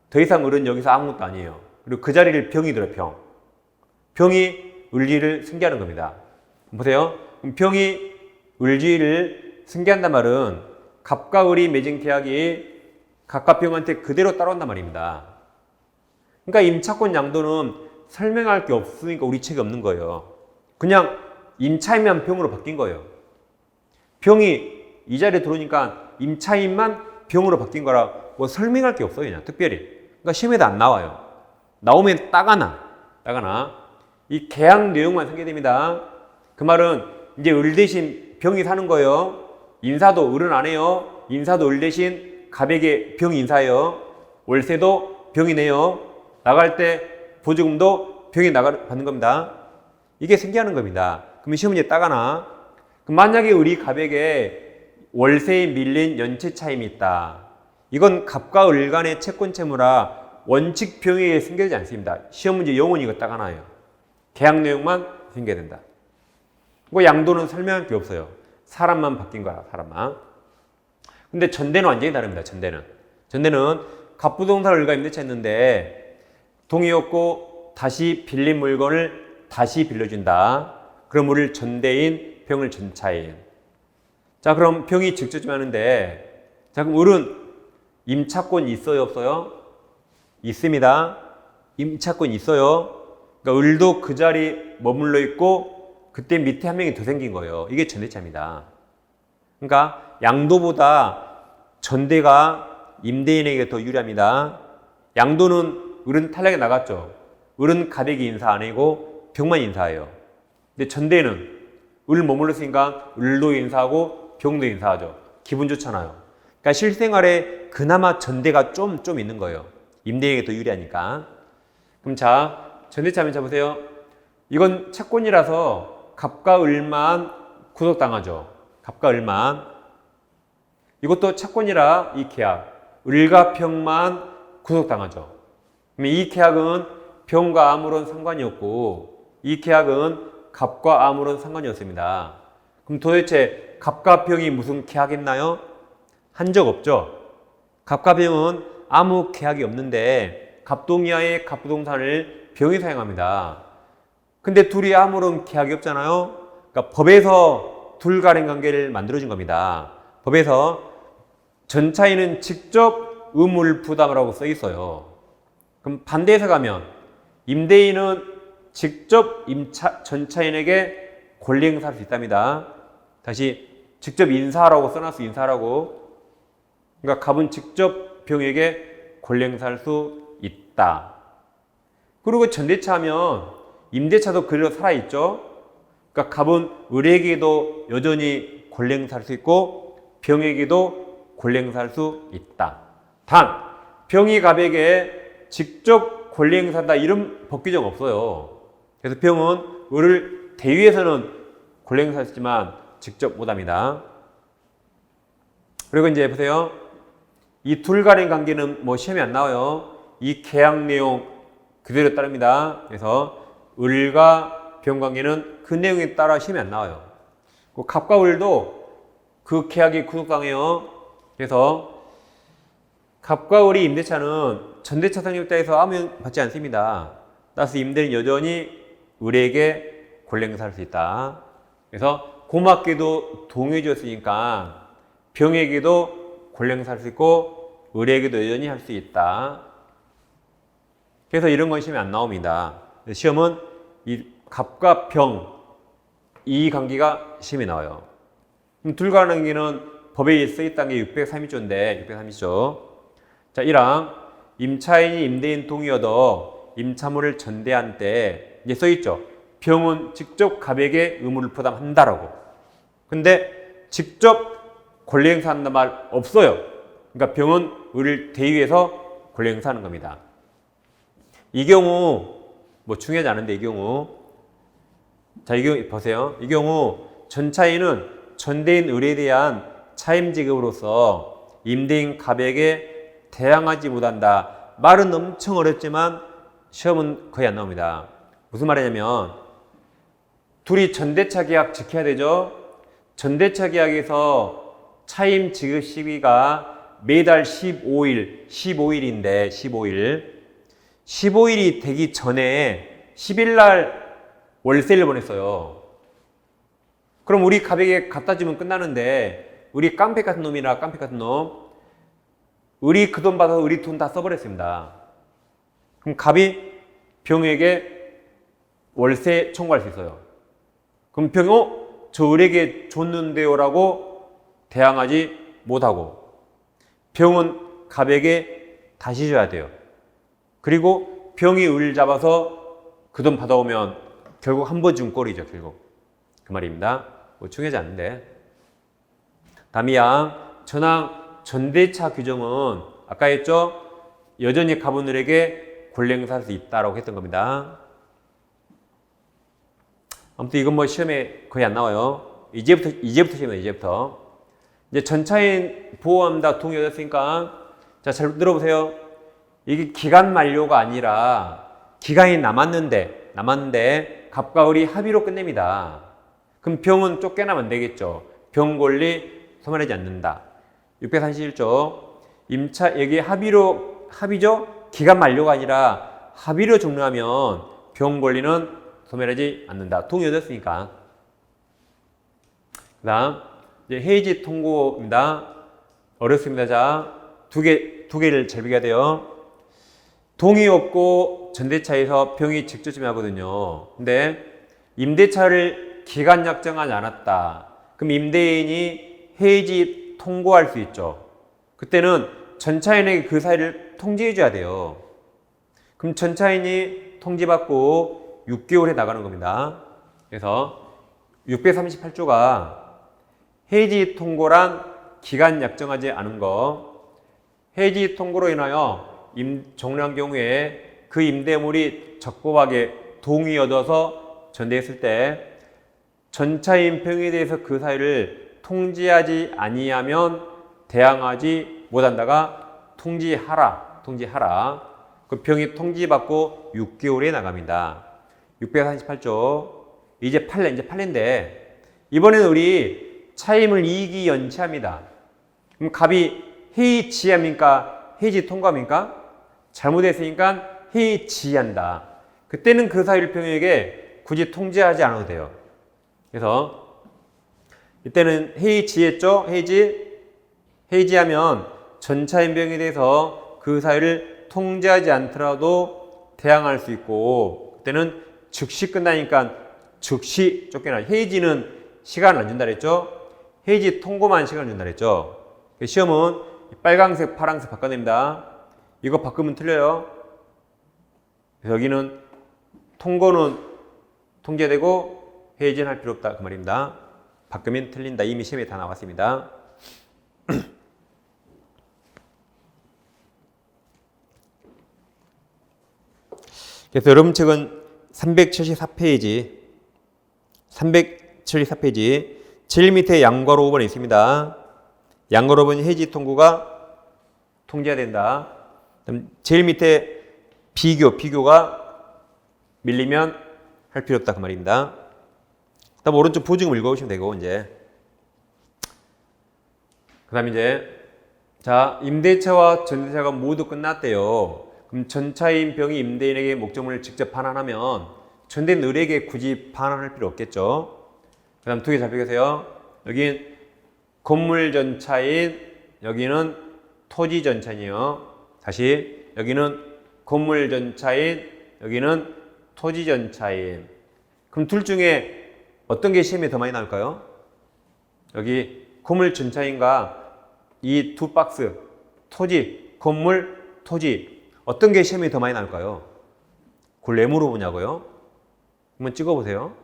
[SPEAKER 1] 더 이상 을은 여기서 아무것도 아니에요. 그리고 그 자리를 병이 들어요. 병. 병이 을지를 승계하는 겁니다. 보세요. 병이 을지를 승계한단 말은 갑과 을이 맺은 계약이 갑과 병한테 그대로 따라온단 말입니다. 그러니까 임차권 양도는 설명할 게 없으니까 우리 책이 없는 거예요. 그냥 임차인만 병으로 바뀐 거예요. 병이 이 자리에 들어오니까 임차인만 병으로 바뀐 거라 뭐 설명할 게 없어요. 그냥 특별히. 그러니까 시험에도 안 나와요. 나오면 따가나. 이 계약 내용만 상기됩니다. 그 말은 이제 을 대신 병이 사는 거예요. 인사도 을은 안 해요. 인사도 을 대신 갑에게 병 인사해요. 월세도 병이 내요. 나갈 때 보조금도 병이 받는 겁니다. 이게 생겨나는 겁니다. 그럼 시험 문제 따가나. 그럼 만약에 우리 갑에게 월세에 밀린 연체 차임이 있다. 이건 갑과 을 간의 채권 채무라 원칙 병에 생겨지지 않습니다. 시험 문제 영원히 이거 따가나요. 계약 내용만 생겨야 된다. 뭐 양도는 설명할 게 없어요. 사람만 바뀐 거야, 사람만. 근데 전대는 완전히 다릅니다, 전대는 갑부동사 을과 임대차 했는데 동의였고 다시 빌린 물건을 다시 빌려준다. 그럼 우리를 전대인, 병을 전차인. 자, 그럼 병이 직접 좀 하는데, 자, 그럼 을은 임차권 있어요, 없어요? 있습니다. 임차권 있어요. 그러니까 을도 그 자리에 머물러 있고 그때 밑에 한 명이 더 생긴 거예요. 이게 전대차입니다. 그러니까 양도보다 전대가 임대인에게 더 유리합니다. 양도는 을은 탈락에 나갔죠. 을은 가백이 인사 안 하고 병만 인사해요. 근데 전대는 을 머물렀으니까 을도 인사하고 병도 인사하죠. 기분 좋잖아요. 그러니까 실생활에 그나마 전대가 좀 있는 거예요. 임대인에게 더 유리하니까. 그럼 자, 전대차 한번 잡으세요. 이건 차권이라서 갑과 을만 구속당하죠. 갑과 을만. 이것도 차권이라 이 계약. 을과 병만 구속당하죠. 그럼 이 계약은 병과 아무런 상관이 없고 이 계약은 갑과 아무런 상관이 없습니다. 그럼 도대체 갑과 병이 무슨 계약했나요? 한 적 없죠. 갑과 병은 아무 계약이 없는데 갑동이하의 갑부동산을 병이 사용합니다. 근데 둘이 아무런 계약이 없잖아요. 그러니까 법에서 둘간의 관계를 만들어준 겁니다. 법에서 전차인은 직접 의무를 부담하라고 써 있어요. 그럼 반대해서 가면 임대인은 직접 전차인에게 권리 행사할 수 있답니다. 다시 직접 인사하라고 써놨어. 인사하라고. 그러니까 갑은 직접 병에게 권리 행사할 수 있다. 그리고 전대차 하면 임대차도 그대로 살아있죠. 그러니까 갑은 을에게도 여전히 권리 행사할 수 있고 병에게도 권리 행사할 수 있다. 단 병이 갑에게 직접 권리 행사한다 이런 법 규정 없어요. 그래서 병은 을을 대위에서는 권리 행사했지만 직접 못합니다. 그리고 이제 보세요. 이 둘 간의 관계는 뭐 시험에 안 나와요. 이 계약 내용 그대로 따릅니다. 그래서 을과 병 관계는 그 내용에 따라 시험에 안 나와요. 갑과 을도 그 계약이 구속당해요. 그래서 갑과 을이 임대차는 전대차 상립자에서 아무 영향 받지 않습니다. 따라서 임대는 여전히 을에게 권리 행사할 수 있다. 그래서 고맙게도 동의해 줬으니까 병에게도 권리 행사할 수 있고 을에게도 여전히 할 수 있다. 그래서 이런 건 시험에 안 나옵니다. 시험은 이 갑과 병 이 관계가 시험에 나와요. 둘 간의 관계는 법에 쓰였다는 게 603조인데 603조. 자, 1항 임차인이 임대인 동의여도 임차물을 전대한 때 이제 써있죠. 병은 직접 갑에게 의무를 부담한다라고. 근데 직접 권리 행사한다는 말 없어요. 그러니까 병은 을을 대위해서 권리 행사하는 겁니다. 이 경우 뭐 중요하지 않은데 이 경우 자, 이 경우 보세요. 이 경우 전차인은 전대인 을에 대한 차임 지급으로서 임대인 갑에게 대항하지 못한다. 말은 엄청 어렵지만 시험은 거의 안 나옵니다. 무슨 말이냐면 둘이 전대차 계약 지켜야 되죠. 전대차 계약에서 차임 지급 시기가 매달 15일인데 15일이 되기 전에 10일 날 월세를 보냈어요. 그럼 우리 갑에게 갖다 주면 끝나는데 우리 깡패 같은 놈이라 깡패 같은 놈 을이 그 돈 받아서 을이 돈 다 써버렸습니다. 그럼 갑이 병에게 월세 청구할 수 있어요. 그럼 병이 저 을에게 줬는데요 라고 대항하지 못하고 병은 갑에게 다시 줘야 돼요. 그리고 병이 을 잡아서 그 돈 받아오면 결국 한 번 준 꼴이죠. 결국 그 말입니다. 뭐 중요하지 않은데. 다음이야 전항 전대차 규정은 아까 했죠. 여전히 갑은 을에게 권리 행사할 수 있다라고 했던 겁니다. 아무튼 이건 뭐 시험에 거의 안 나와요. 이제부터 시험이에요. 이제 전차인 보호한다 동의 얻었으니까 자, 잘 들어보세요. 이게 기간 만료가 아니라 기간이 남았는데 갑과 을이 합의로 끝냅니다. 그럼 병은 쫓겨나면 안 되겠죠. 병 권리 소멸하지 않는다. 631조 임차 여기 합의죠? 기간 만료가 아니라 합의로 종료하면 병 권리는 소멸하지 않는다. 동의 얻었으니까. 그다음 이제 해지 통고입니다. 어렵습니다. 자, 두 개를 잘 비교해야 돼요. 동의 없고 전대차에서 병이 직접 점유하거든요. 근데 임대차를 기간 약정하지 않았다. 그럼 임대인이 해지 통고할 수 있죠. 그때는 전차인에게 그 사유를 통지해 줘야 돼요. 그럼 전차인이 통지받고 6개월에 나가는 겁니다. 그래서 638조가 해지 통고란 기간 약정하지 않은 거, 해지 통고로 인하여 종료한 경우에 그 임대물이 적법하게 동의 얻어서 전대했을 때 전차인 병에 대해서 그 사유를 통지하지 아니하면 대항하지 못한다가 통지하라. 그 병이 통지받고 6개월에 나갑니다. 638조 이제 판례인데 이번에는 우리 차임을 이익이 연체합니다. 그럼 갑이 해지합니까? 해지 통과합니까? 잘못했으니까 해지한다. 그때는 그 사유를 병에게 굳이 통지하지 않아도 돼요. 그래서 이때는 해지했죠? 해지하면 전차인 병에 대해서 그 사유를 통지하지 않더라도 대항할 수 있고 그때는 즉시 끝나니까 즉시 쫓겨나. 해지는 시간을 안 준다 그랬죠? 해지 통고만 시간을 준다 그랬죠? 시험은 빨강색, 파란색 바꿔냅니다. 이거 바꾸면 틀려요. 여기는 통고는 통제되고 해지는 할 필요 없다 그 말입니다. 바꾸면 틀린다. 이미 시험에 다 나왔습니다. 그래서 여러분 책은 374페이지 제일 밑에 양괄호 5번에 있습니다. 양괄호 5번 해지 통고가 통제가 된다. 제일 밑에 비교가 밀리면 할 필요 없다 그 말입니다. 그다음 오른쪽 보증을 읽어보시면 되고 이제 그다음 이제 자 임대차와 전대차가 모두 끝났대요. 그럼 전차인 병이 임대인에게 목적물을 직접 반환하면 전대인 을에게 굳이 반환할 필요 없겠죠. 그 다음 두 개 잘 비교하세요. 여긴 건물 전차인, 여기는 토지 전차인이요. 다시 여기는 건물 전차인, 여기는 토지 전차인. 그럼 둘 중에 어떤 게 시험에 더 많이 나올까요? 여기 건물 전차인과 이 두 박스 토지, 건물, 토지 어떤 게 시험에 더 많이 나올까요? 그걸 왜 물어보냐고요? 한번 찍어보세요.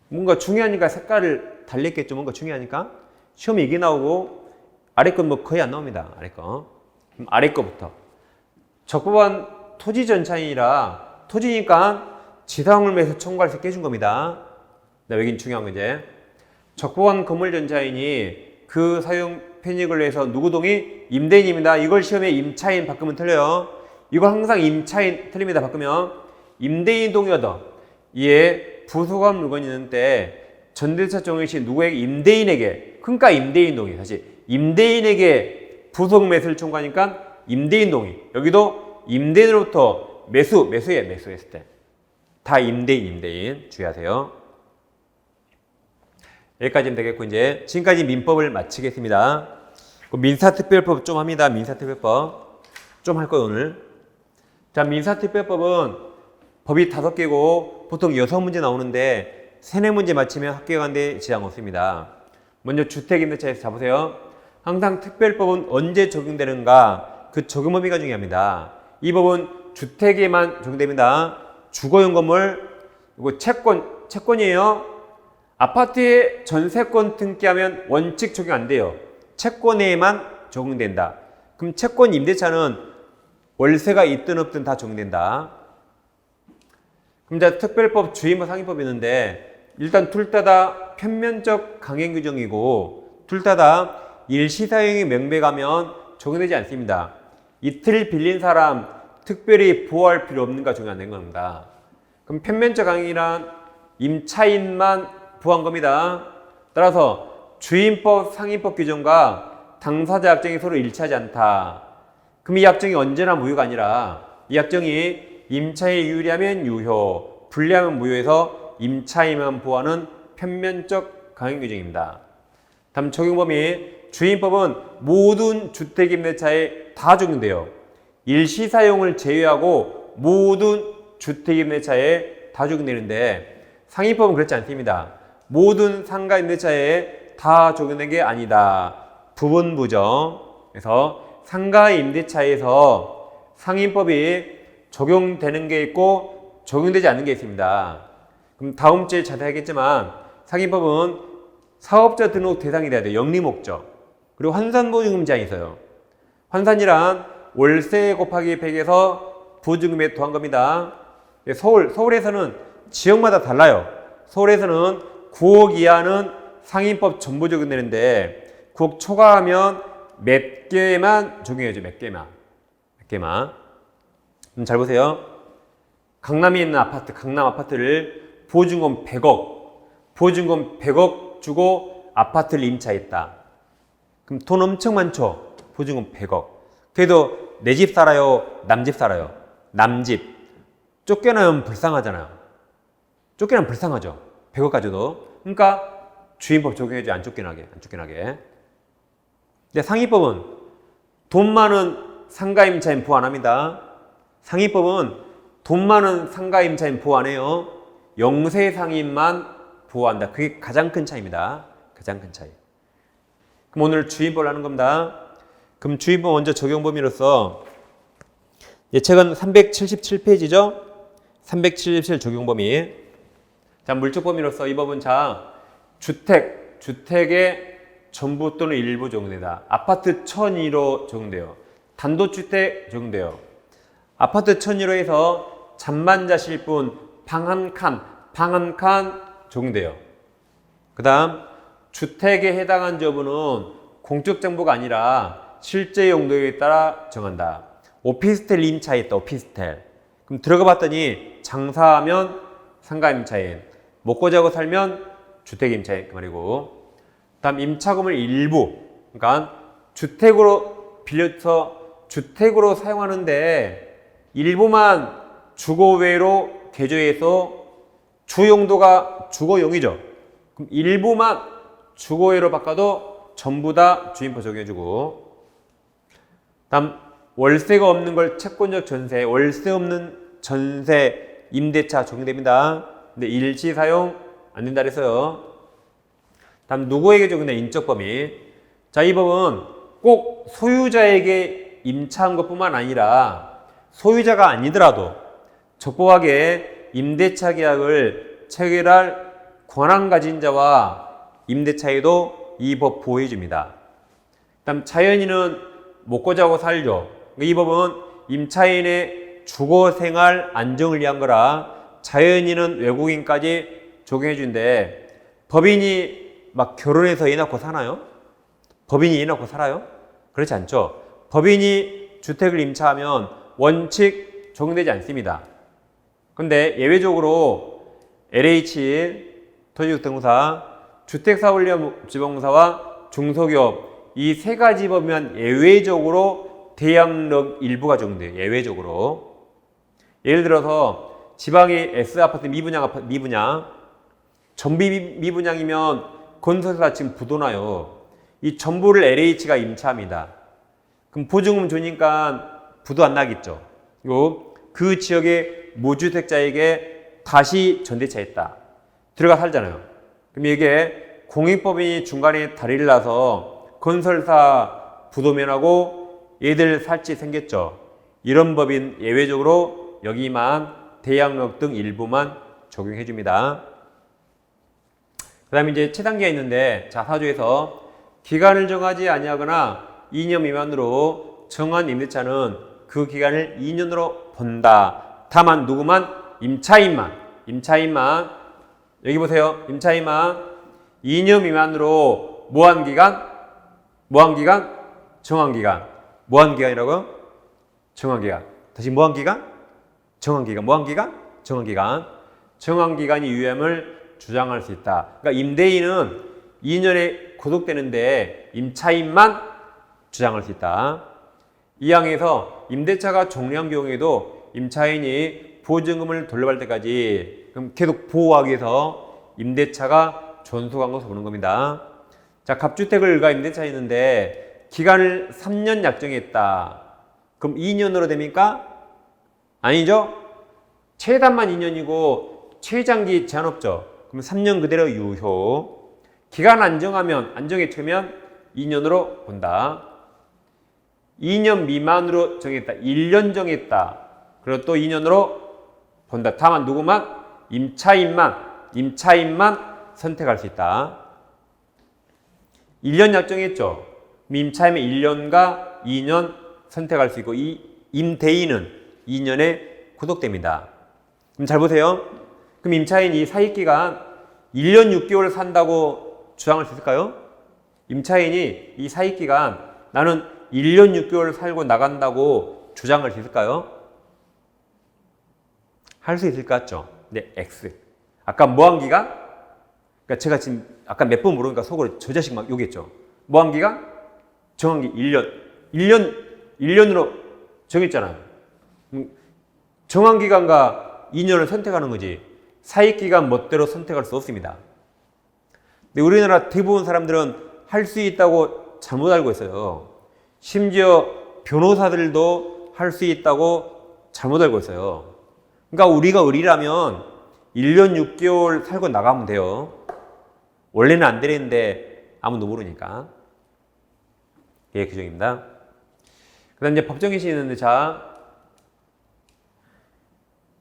[SPEAKER 1] 뭔가 중요하니까 색깔을 달랬겠죠. 뭔가 중요하니까. 시험에 이게 나오고 아래 건 뭐 거의 안 나옵니다. 아래 거. 그럼 아래 거부터. 적법한 토지 전차인이라 토지니까 지상을 매수 청구할 수 있게 해준 겁니다. 여긴 중요한 거 이제. 적법한 건물 전차인이 그 사용 편익을 위해서 누구 동의? 임대인입니다. 이걸 시험에 임차인 바꾸면 틀려요. 이걸 항상 임차인 틀립니다. 바꾸면 임대인 동의 얻어. 이에 부속한 물건이 있는데 전대차 종의 시 누구에게? 임대인에게. 그러니까 임대인 동의. 다시 임대인에게 부속 매수를 청구하니까 임대인 동의. 여기도 임대인으로부터 매수했을 때 다 임대인 주의하세요. 여기까지는 되겠고 이제 지금까지 민법을 마치겠습니다. 민사특별법 좀 합니다. 민사특별법 좀 할 거예요 오늘. 자, 민사특별법은 법이 5개고 보통 6문제 나오는데 3-4문제 맞히면 합격하는데 지장 없습니다. 먼저 주택임대차에서 잡으세요. 항상 특별법은 언제 적용되는가 그 적용 범위가 중요합니다. 이 법은 주택에만 적용됩니다. 주거용 건물, 이거 채권이에요. 아파트에 전세권 등기하면 원칙 적용 안 돼요. 채권에만 적용된다. 그럼 채권 임대차는 월세가 있든 없든 다 적용된다. 그럼 이제 특별법, 주임법, 상임법이 있는데 일단 둘 다 편면적 강행 규정이고 둘 다 일시사용이 명백하면 적용되지 않습니다. 이틀 빌린 사람 특별히 보호할 필요 없는가 적용 안 된 겁니다. 그럼 편면적 강행이란 임차인만 보호한 겁니다. 따라서 주임법, 상임법 규정과 당사자 약정이 서로 일치하지 않다. 그럼 이 약정이 언제나 무효가 아니라 이 약정이 임차인이 유리하면 유효, 불리하면 무효해서 임차인만 보호하는 편면적 강행 규정입니다. 다음 적용 범위. 주임법은 모든 주택임대차에 다 적용돼요. 일시사용을 제외하고 모든 주택임대차에 다 적용되는데 상임법은 그렇지 않습니다. 모든 상가임대차에 다 적용된 게 아니다. 부분부정. 그래서 상가임대차에서 상임법이 적용되는 게 있고 적용되지 않는 게 있습니다. 그럼 다음 주에 자세히 하겠지만 상임법은 사업자 등록 대상이 돼야 돼요. 영리목적. 그리고 환산보증금 제한이 있어요. 환산이란 월세 곱하기 100에서 보증금에 더한 겁니다. 서울에서는 지역마다 달라요. 서울에서는 9억 이하는 상임법 전부 적용되는데 9억 초과하면 몇 개만 적용해야죠. 몇 개만. 잘 보세요. 강남에 있는 아파트, 강남 아파트를 보증금 100억 주고 아파트를 임차했다. 그럼 돈 엄청 많죠? 보증금 100억. 그래도 내 집 살아요? 남 집 살아요? 남 집. 쫓겨나면 불쌍하잖아요. 쫓겨나면 불쌍하죠? 100억 가져도. 그러니까 주임법 적용해야지. 안 쫓겨나게. 근데 상임법은 돈 많은 상가임차인 보호 안 합니다. 상임법은 돈 많은 상가임차인 보호 안 해요. 영세상임만 보호한다. 그게 가장 큰 차이입니다. 가장 큰 차이. 그럼 오늘 주임법을 하는 겁니다. 그럼 주임법 먼저 적용 범위로서 책은 377페이지죠? 377 적용 범위. 자, 물적 범위로서 이 법은 주택의 전부 또는 일부 적용된다. 아파트 1002로 적용돼요. 단독주택 적용돼요. 아파트 1002호에서 잠만 자실 분 방 한 칸 적용돼요. 그 다음 주택에 해당한 여부는 공적 정보가 아니라 실제 용도에 따라 정한다. 오피스텔 임차했다. 오피스텔. 그럼 들어가 봤더니 장사하면 상가 임차인, 먹고 자고 살면 주택 임차인 그 말이고. 다음 임차금을 일부, 그러니까 주택으로 빌려서 주택으로 사용하는데 일부만 주거외로 개조해서 주용도가 주거용이죠. 그럼 일부만 주거외로 바꿔도 전부 다 주임법 적용해주고. 다음 월세가 없는 걸 채권적 전세, 월세 없는 전세 임대차 적용됩니다. 근데 일시 사용 안 된다 그랬어요. 다음 누구에게 적용돼? 인적 범위. 자, 이 법은 꼭 소유자에게 임차한 것뿐만 아니라 소유자가 아니더라도 적법하게 임대차 계약을 체결할 권한 가진 자와 임대차에도 이 법 보호해 줍니다. 다음 자연인은 먹고 자고 살죠. 이 법은 임차인의 주거생활 안정을 위한 거라 자연인은 외국인까지 적용해 준대. 법인이 막 결혼해서 애 낳고 사나요? 법인이 애 낳고 살아요? 그렇지 않죠. 법인이 주택을 임차하면 원칙 적용되지 않습니다. 근데 예외적으로 LH, 토지주택공사, 주택사업지원공사와 중소기업 이 세 가지 법이면 예외적으로 대양력 일부가 적용돼요. 예외적으로. 예를 들어서 지방의 S아파트 미분양 전비 미분양이면 건설사 지금 부도나요. 이 전부를 LH가 임차합니다. 그럼 보증금 주니까 부도 안 나겠죠. 그 지역의 무주택자에게 다시 전대차 했다. 들어가 살잖아요. 그럼 이게 공익법인이 중간에 다리를 놔서 건설사 부도면하고 얘들 살지 생겼죠. 이런 법인 예외적으로 여기만 대양력 등 일부만 적용해 줍니다. 그 다음에 이제 최단계가 있는데, 자, 사조에서 기간을 정하지 아니하거나 2년 미만으로 정한 임대차는 그 기간을 2년으로 본다. 다만 누구만? 임차인만. 여기 보세요. 임차인만 2년 미만으로 무한기간? 정한기간. 무한기간이라고요? 정한기간. 다시 무한기간? 정한기간이 유효함을 주장할 수 있다. 그러니까 임대인은 2년에 구속되는데 임차인만 주장할 수 있다. 이 항에서 임대차가 종료한 경우에도 임차인이 보증금을 돌려받을 때까지 그럼 계속 보호하기 위해서 임대차가 존속한 것을 보는 겁니다. 자, 갑주택을 일가 임대차 있는데 기간을 3년 약정했다. 그럼 2년으로 됩니까? 아니죠? 최단만 2년이고 최장기 제한 없죠. 그럼 3년 그대로 유효. 기간 안정해 채면 2년으로 본다. 2년 미만으로 정했다. 1년 정했다. 그리고 또 2년으로 본다. 다만 누구만? 임차인만 선택할 수 있다. 1년 약정했죠. 임차인은 1년과 2년 선택할 수 있고 이 임대인은 2년에 구속됩니다. 그럼 잘 보세요. 그럼 임차인이 사익기간 1년 6개월 산다고 주장할 수 있을까요? 임차인이 이 사익기간 나는 1년 6개월 살고 나간다고 주장할 수 있을까요? 할 수 있을 것 같죠? 네, X. 아까 무한기간? 그러니까 제가 지금 아까 몇 번 모르니까 속으로 저 자식 막 욕했죠. 무한기간? 정한기 1년. 1년으로 정했잖아요. 정한기간과 2년을 선택하는 거지. 사익기간 멋대로 선택할 수 없습니다. 근데 우리나라 대부분 사람들은 할 수 있다고 잘못 알고 있어요. 심지어 변호사들도 할 수 있다고 잘못 알고 있어요. 그러니까 우리가 의리라면 1년 6개월 살고 나가면 돼요. 원래는 안 되는데 아무도 모르니까. 예, 규정입니다. 그 다음 이제 법정기시 있는데, 자,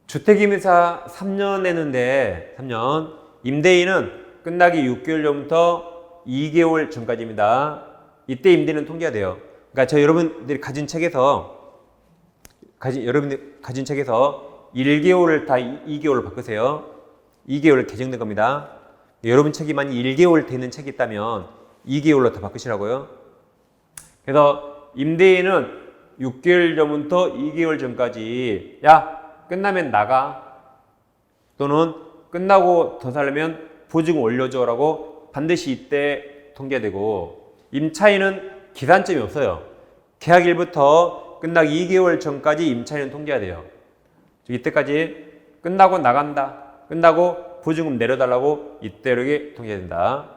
[SPEAKER 1] 주택임대차 3년 했는데, 3년. 임대인은 끝나기 6개월 전부터 2개월 전까지입니다. 이때 임대는 통계가 돼요. 그러니까 여러분들이 가진 책에서 1개월을 다 2개월로 바꾸세요. 2개월 개정된 겁니다. 여러분 책이 만약 1개월 되는 책이 있다면 2개월로 다 바꾸시라고요. 그래서 임대인은 6개월 전부터 2개월 전까지 야, 끝나면 나가. 또는 끝나고 더 살려면 보증금 올려줘라고 반드시 이때 통계되고, 임차인은 기산점이 없어요. 계약일부터 끝나기 2개월 전까지 임차인은 통계가 돼요. 이때까지 끝나고 나간다. 끝나고 보증금 내려달라고 이때 이렇게 통계된다.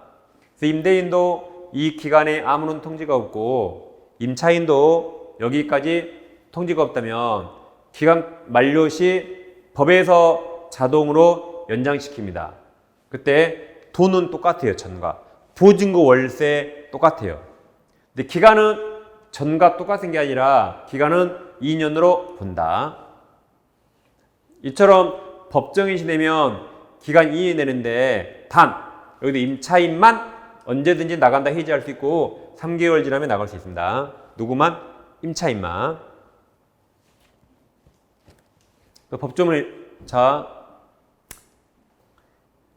[SPEAKER 1] 그래서 임대인도 이 기간에 아무런 통지가 없고 임차인도 여기까지 통지가 없다면 기간 만료 시 법에서 자동으로 연장시킵니다. 그때 돈은 똑같아요. 전과. 보증금 월세 똑같아요. 근데 기간은 전과 똑같은 게 아니라 기간은 2년으로 본다. 이처럼 법정인시 되면 기간 2년 내는데 단 여기도 임차인만 언제든지 나간다 해지할 수 있고 3개월 지나면 나갈 수 있습니다. 누구만? 임차인만. 법조문을, 자,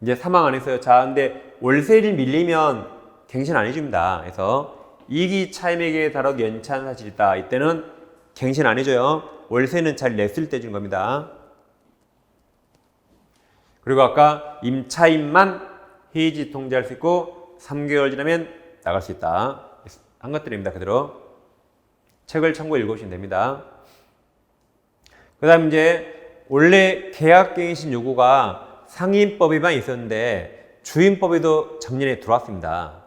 [SPEAKER 1] 이제 사망 안 했어요. 자, 근데 월세를 밀리면 갱신 안 해줍니다. 그래서 이기 차임액에 달하고 연체한 사실이 있다. 이때는 갱신 안 해줘요. 월세는 잘 냈을 때 준 겁니다. 그리고 아까 임차인만 해지 통지할 수 있고 3개월 지나면 나갈 수 있다. 한 것들입니다. 그대로 책을 참고 읽으시면 됩니다. 그 다음 이제 원래 계약갱신 요구가 상인법에만 있었는데 주임법에도 작년에 들어왔습니다.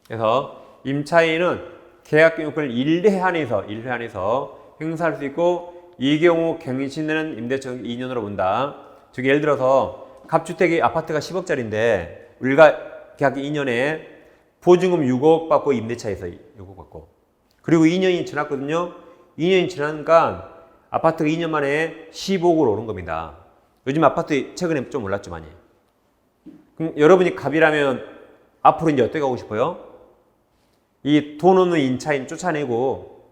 [SPEAKER 1] 그래서 임차인은 계약갱신을 1회 안에서 행사할 수 있고 이 경우 갱신되는 임대차 2년으로 본다. 즉 예를 들어서 갑주택이 아파트가 10억짜리인데 우리가 계약 2년에 보증금 6억 받고 임대차에서 6억 받고 그리고 2년이 지났거든요. 2년이 지나니까 아파트가 2년 만에 15억으로 오른 겁니다. 요즘 아파트 최근에 좀 올랐죠 많이. 그럼 여러분이 갑이라면 앞으로 이제 어떻게 하고 싶어요? 이 돈 없는 임차인 쫓아내고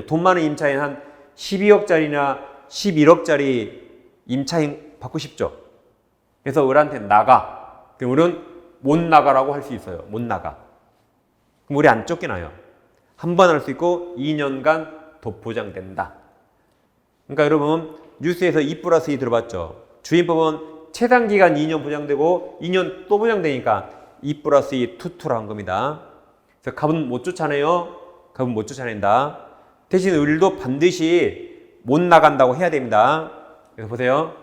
[SPEAKER 1] 돈 많은 임차인 한 12억짜리나 11억짜리 임차인 받고 싶죠. 그래서 을한테 나가. 그럼 을은 못 나가라고 할 수 있어요. 못 나가. 그럼 우리 안 쫓겨나요. 한 번 할 수 있고 2년간 더 보장된다. 그러니까 여러분 뉴스에서 2+2 들어봤죠. 주임법은 최단기간 2년 보장되고 2년 또 보장되니까 2 플러스 2 투투라 한 겁니다. 그래서 값은 못 쫓아내요. 값은 못 쫓아낸다. 대신 을도 반드시 못 나간다고 해야 됩니다. 그래서 보세요.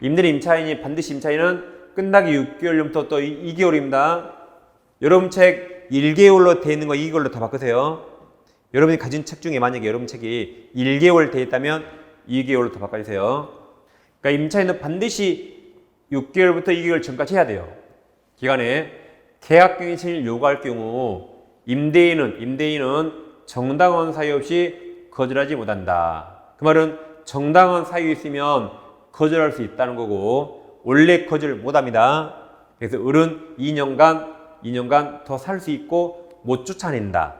[SPEAKER 1] 임대인 임차인이 반드시 임차인은 끝나기 6개월부터 또 2개월입니다. 여러분 책 1개월로 돼 있는 거 2개월로 다 바꾸세요. 여러분이 가진 책 중에 만약에 여러분 책이 1개월 돼 있다면 2개월로 더 바꿔주세요. 그러니까 임차인은 반드시 6개월부터 2개월 전까지 해야 돼요. 기간에 계약갱신을 요구할 경우 임대인은 정당한 사유 없이 거절하지 못한다. 그 말은 정당한 사유 있으면 거절할 수 있다는 거고 원래 거절 못합니다. 그래서 을은 2년간 더 살 수 있고 못 쫓아낸다.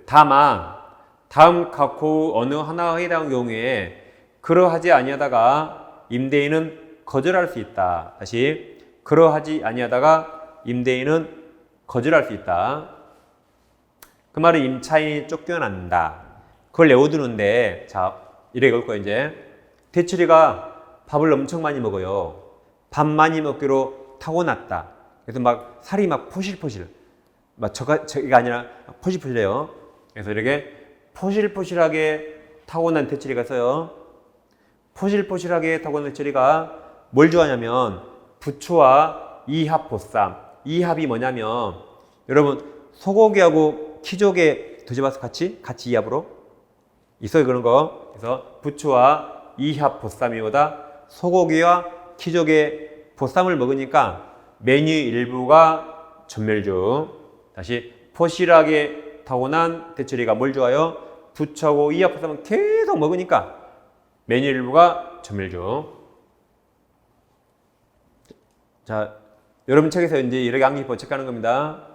[SPEAKER 1] 다만 다음 각 후 어느 하나에 해당하는 경우에 그러하지 아니하다가 임대인은 거절할 수 있다. 다시 그러하지 아니하다가 임대인은 거절할 수 있다. 그 말은 임차인이 쫓겨난다. 그걸 외워두는데 자 이렇게 올 거예요. 이제 대출이가 밥을 엄청 많이 먹어요. 밥 많이 먹기로 타고났다. 그래서 막 살이 막 포실포실 막 저기가 아니라 포실포실해요. 그래서 이렇게 포실포실하게 타고난 대출이가 있어요. 포실포실하게 타고난 대출이가 뭘 좋아하냐면 부추와 이합보쌈. 이합이 뭐냐면 여러분 소고기하고 키조개 드셔봐서 같이 이합으로 있어요 그런 거. 그래서 부추와 이합보쌈이보다 소고기와 키조개 보쌈을 먹으니까 메뉴 일부가 전멸중. 다시 포실하게 타고난 대출이가 뭘 좋아요? 부추하고 이합보쌈은 계속 먹으니까 메뉴 일부가 전멸중. 자, 여러분 책에서 이제 이렇게 암기법 체크하는 겁니다.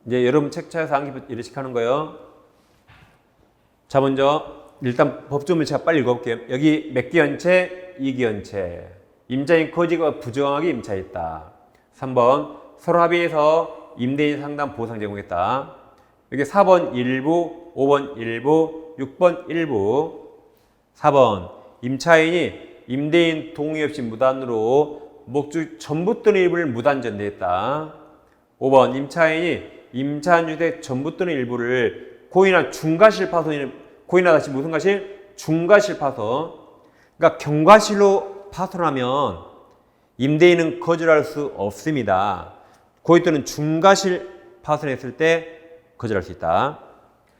[SPEAKER 1] 이제 여러분 책 찾아서 암기법 이렇게 체크하는 거예요. 자, 먼저 일단 법조문을 제가 빨리 읽어볼게요. 여기 몇 기연체? 2기연체. 임차인 거지가 부정하게 임차했다. 3번 서로 합의해서 임대인 상담 보상 제공했다. 여기 4번 일부, 5번 일부, 6번 일부. 4번 임차인이 임대인 동의 없이 무단으로 목적 전부 또는 일부를 무단 전대했다. 5번 임차인이 임차주택 전부 또는 일부를 고의나 중과실 파손, 고의나 다시 무슨 과실? 중과실 파손. 그러니까 경과실로 파손하면 임대인은 거절할 수 없습니다. 고의 또는 중과실 파손했을 때 거절할 수 있다.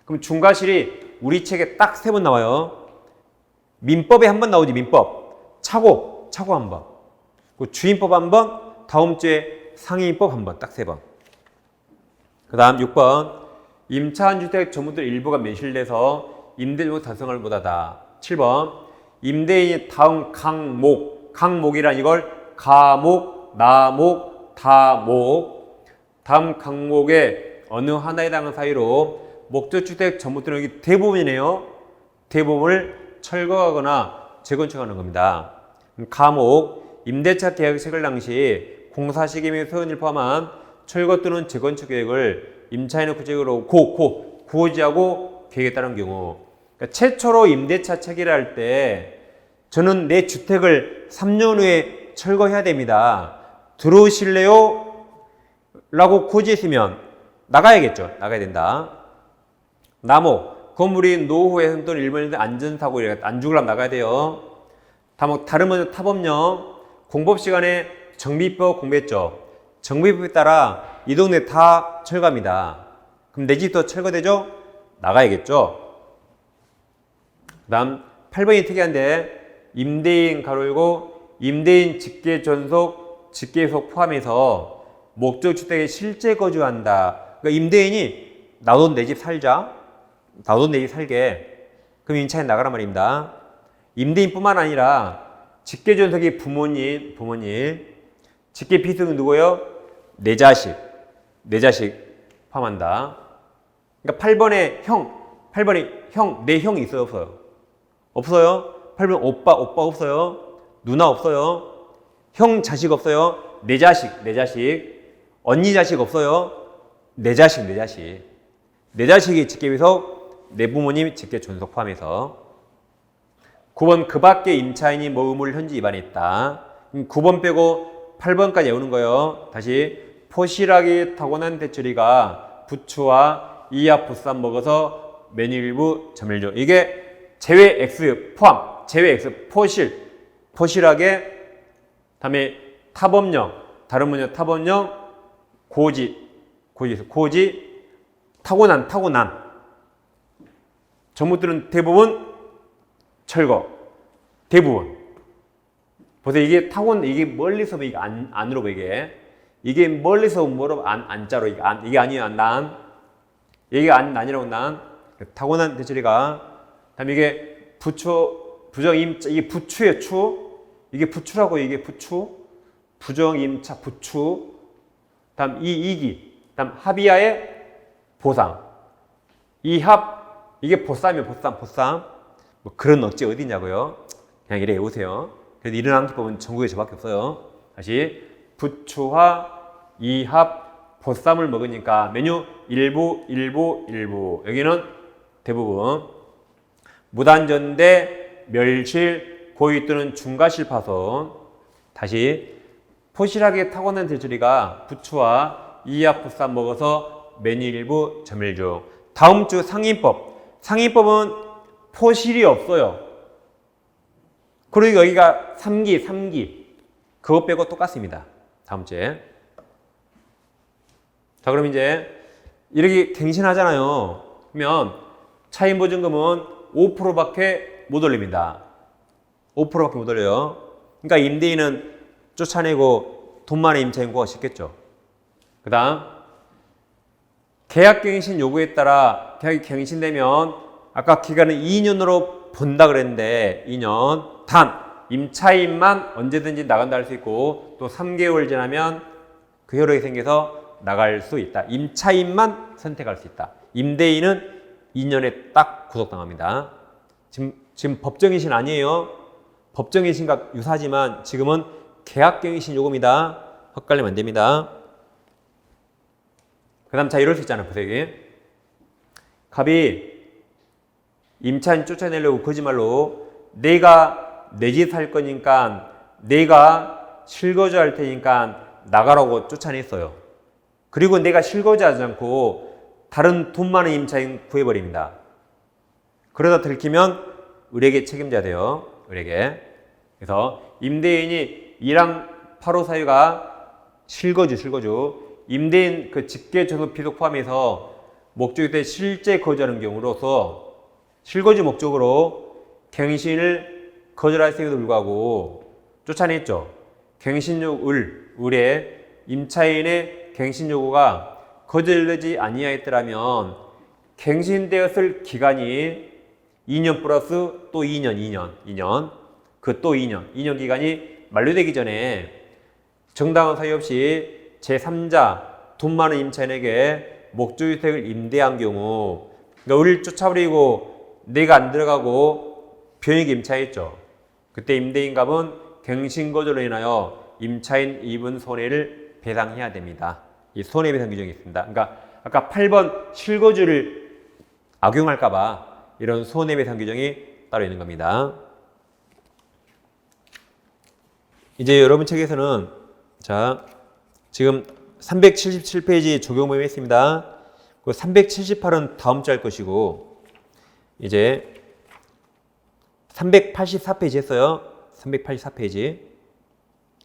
[SPEAKER 1] 그럼 중과실이 우리 책에 딱 3번 나와요. 민법에 한 번 나오지. 민법. 차고 한 번. 주임법 한 번. 다음 주에 상임법 한 번. 딱 3번. 그 다음 6번 임차한주택 전부들 일부가 매실돼서 임대료 달성을 못하다. 7번 임대인이 다음 강목이란 이걸 가목, 나목, 다목 다음 강목의 어느 하나에 해당하는 사유로 목적주택 전부들은 여기 대부분이네요. 대부분을 철거하거나 재건축하는 겁니다. 가목 임대차 계약 체결 당시 공사 시기 및 소연을 포함한 철거 또는 재건축 계획을 임차인의 구체적으로 고지하고 계획에 따른 경우. 그러니까 최초로 임대차 체결할 때 저는 내 주택을 3년 후에 철거해야 됩니다. 들어오실래요? 라고 고지했으면 나가야겠죠. 나가야 된다. 나목 건물이 노후에 또는 일본인들 안전사고 안 죽으려면 나가야 돼요. 다른 먼저 타법령 공법 시간에 정비법 공부했죠. 정비법에 따라 이 동네 다 철거합니다. 그럼 내 집도 철거되죠? 나가야겠죠. 그 다음 8번이 특이한데 임대인 가로열고 임대인 직계속 포함해서 목적주택에 실제 거주한다. 그러니까 임대인이 나도 내 집 살자. 나도 내 집 살게. 그럼 임차인 나가란 말입니다. 임대인뿐만 아니라 직계존속이 부모님 직계 비속은 누구예요? 내 자식 포함한다. 그러니까 8번에 형, 내 형이 있어요, 없어요? 없어요. 8번 오빠 없어요. 누나 없어요. 형 자식 없어요. 내 자식. 언니 자식 없어요. 내 자식. 내 자식이 직계비속, 내 부모님 직계 존속 포함해서. 9번 그 밖에 임차인이 뭐 의무를 현지 위반했다. 9번 빼고 8번까지 외우는 거예요. 다시 포실하게 타고난 대처리가 부추와 이합 보쌈 먹어서 메뉴 일부 점일조. 이게 제외 X 포함, 제외 X 포실하게, 다음에 타법령, 다른 문제 타법령, 고지, 타고난. 전부들은 대부분 철거, 대부분. 보세요. 이게 이게 멀리서 이게 안으로 봐, 이게 멀리서 뭐로 안자로 이게 아니에요, 난. 이게 아니라고 난. 타고난 대처리가. 다음에 이게 부정임자, 이게 부추예요, 추. 이게 부추라고, 이게 부추. 부정임차, 부추. 다음 이기. 다음 합의하에 보상. 이합, 이게 보쌈이에요, 보쌈. 뭐 그런 억지 어디 있냐고요? 그냥 이래 외우세요. 그래서 이런 암기법은 전국에 저밖에 없어요. 다시 부추와 이합 보쌈을 먹으니까 메뉴 일부. 여기는 대부분 무단전대, 멸실, 고의 또는 중과실 파손. 다시 포실하게 타고난 대처리가 부추와 이합 보쌈 먹어서 메뉴 일부 점일중. 다음 주 상인법. 상인법은 포실이 없어요. 그리고 여기가 3기. 그것 빼고 똑같습니다. 다음 주에. 자, 그럼 이제 이렇게 갱신하잖아요. 그러면 차임보증금은 5%밖에 못 올립니다. 5%밖에 못 올려요. 그러니까 임대인은 쫓아내고 돈만의 임차인 구하기 쉽겠죠. 그 다음 계약갱신 요구에 따라 계약이 갱신되면 아까 기간은 2년으로 본다 그랬는데 2년. 단 임차인만 언제든지 나간다 할 수 있고 또 3개월 지나면 그 효력이 생겨서 나갈 수 있다. 임차인만 선택할 수 있다. 임대인은 2년에 딱 구속당합니다. 지금 법정이신 아니에요. 법정이신과 유사하지만 지금은 계약갱신 요금이다. 헛갈리면 안 됩니다. 그 다음 자 이럴 수 있잖아요. 보세요. 여기. 갑이 임차인 쫓아내려고 거짓말로 내가 내 집 살 거니까 내가 실거주 할 테니까 나가라고 쫓아냈어요. 그리고 내가 실거주하지 않고 다른 돈 많은 임차인 구해버립니다. 그러다 들키면 을에게 책임져야 돼요. 을에게. 그래서 임대인이 1항 8호 사유가 실거주 임대인 그 직계조소 피속 포함해서 목적이 때 실제 거주하는 경우로서 실거주 목적으로 갱신을 거절했음에도 불구하고 쫓아냈죠. 을의 임차인의 갱신 요구가 거절되지 아니하였더라면 갱신되었을 기간이 2년 플러스 또 2년 그 또 2년 기간이 만료되기 전에 정당한 사유 없이 제3자 돈 많은 임차인에게 목조주택을 임대한 경우 그러니까 을을 쫓아버리고 내가 안 들어가고 변익 임차했죠. 그때 임대인값은 갱신거절로 인하여 임차인 입은 손해를 배상해야 됩니다. 이 손해배상 규정이 있습니다. 그러니까 아까 8번 실거주를 악용할까봐 이런 손해배상 규정이 따로 있는 겁니다. 이제 여러분 책에서는 자 지금 377페이지 적용 모임 했습니다. 378은 다음 주 할 것이고 이제 384페이지 했어요. 384페이지.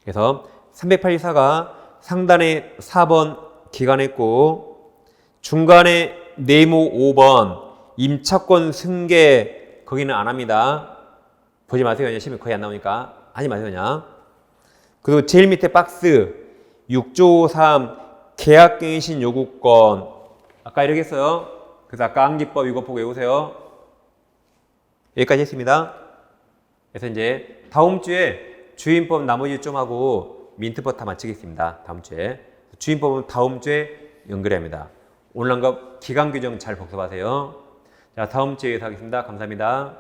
[SPEAKER 1] 그래서 384가 상단에 4번 기간했고 중간에 네모 5번 임차권 승계 거기는 안 합니다. 보지 마세요. 그냥 시험에 거의 안 나오니까 하지 마세요. 그냥. 그리고 제일 밑에 박스 6조 3 계약갱신 요구권 아까 이렇게 했어요. 그래서 아까 암기법 이거 보고 외우세요. 여기까지 했습니다. 그래서 이제 다음 주에 주임법 나머지 좀 하고 민트법 다 마치겠습니다. 다음 주에. 주임법은 다음 주에 연결해야 합니다. 오늘 한 것 기간 규정 잘 복습하세요. 자, 다음 주에 하겠습니다. 감사합니다.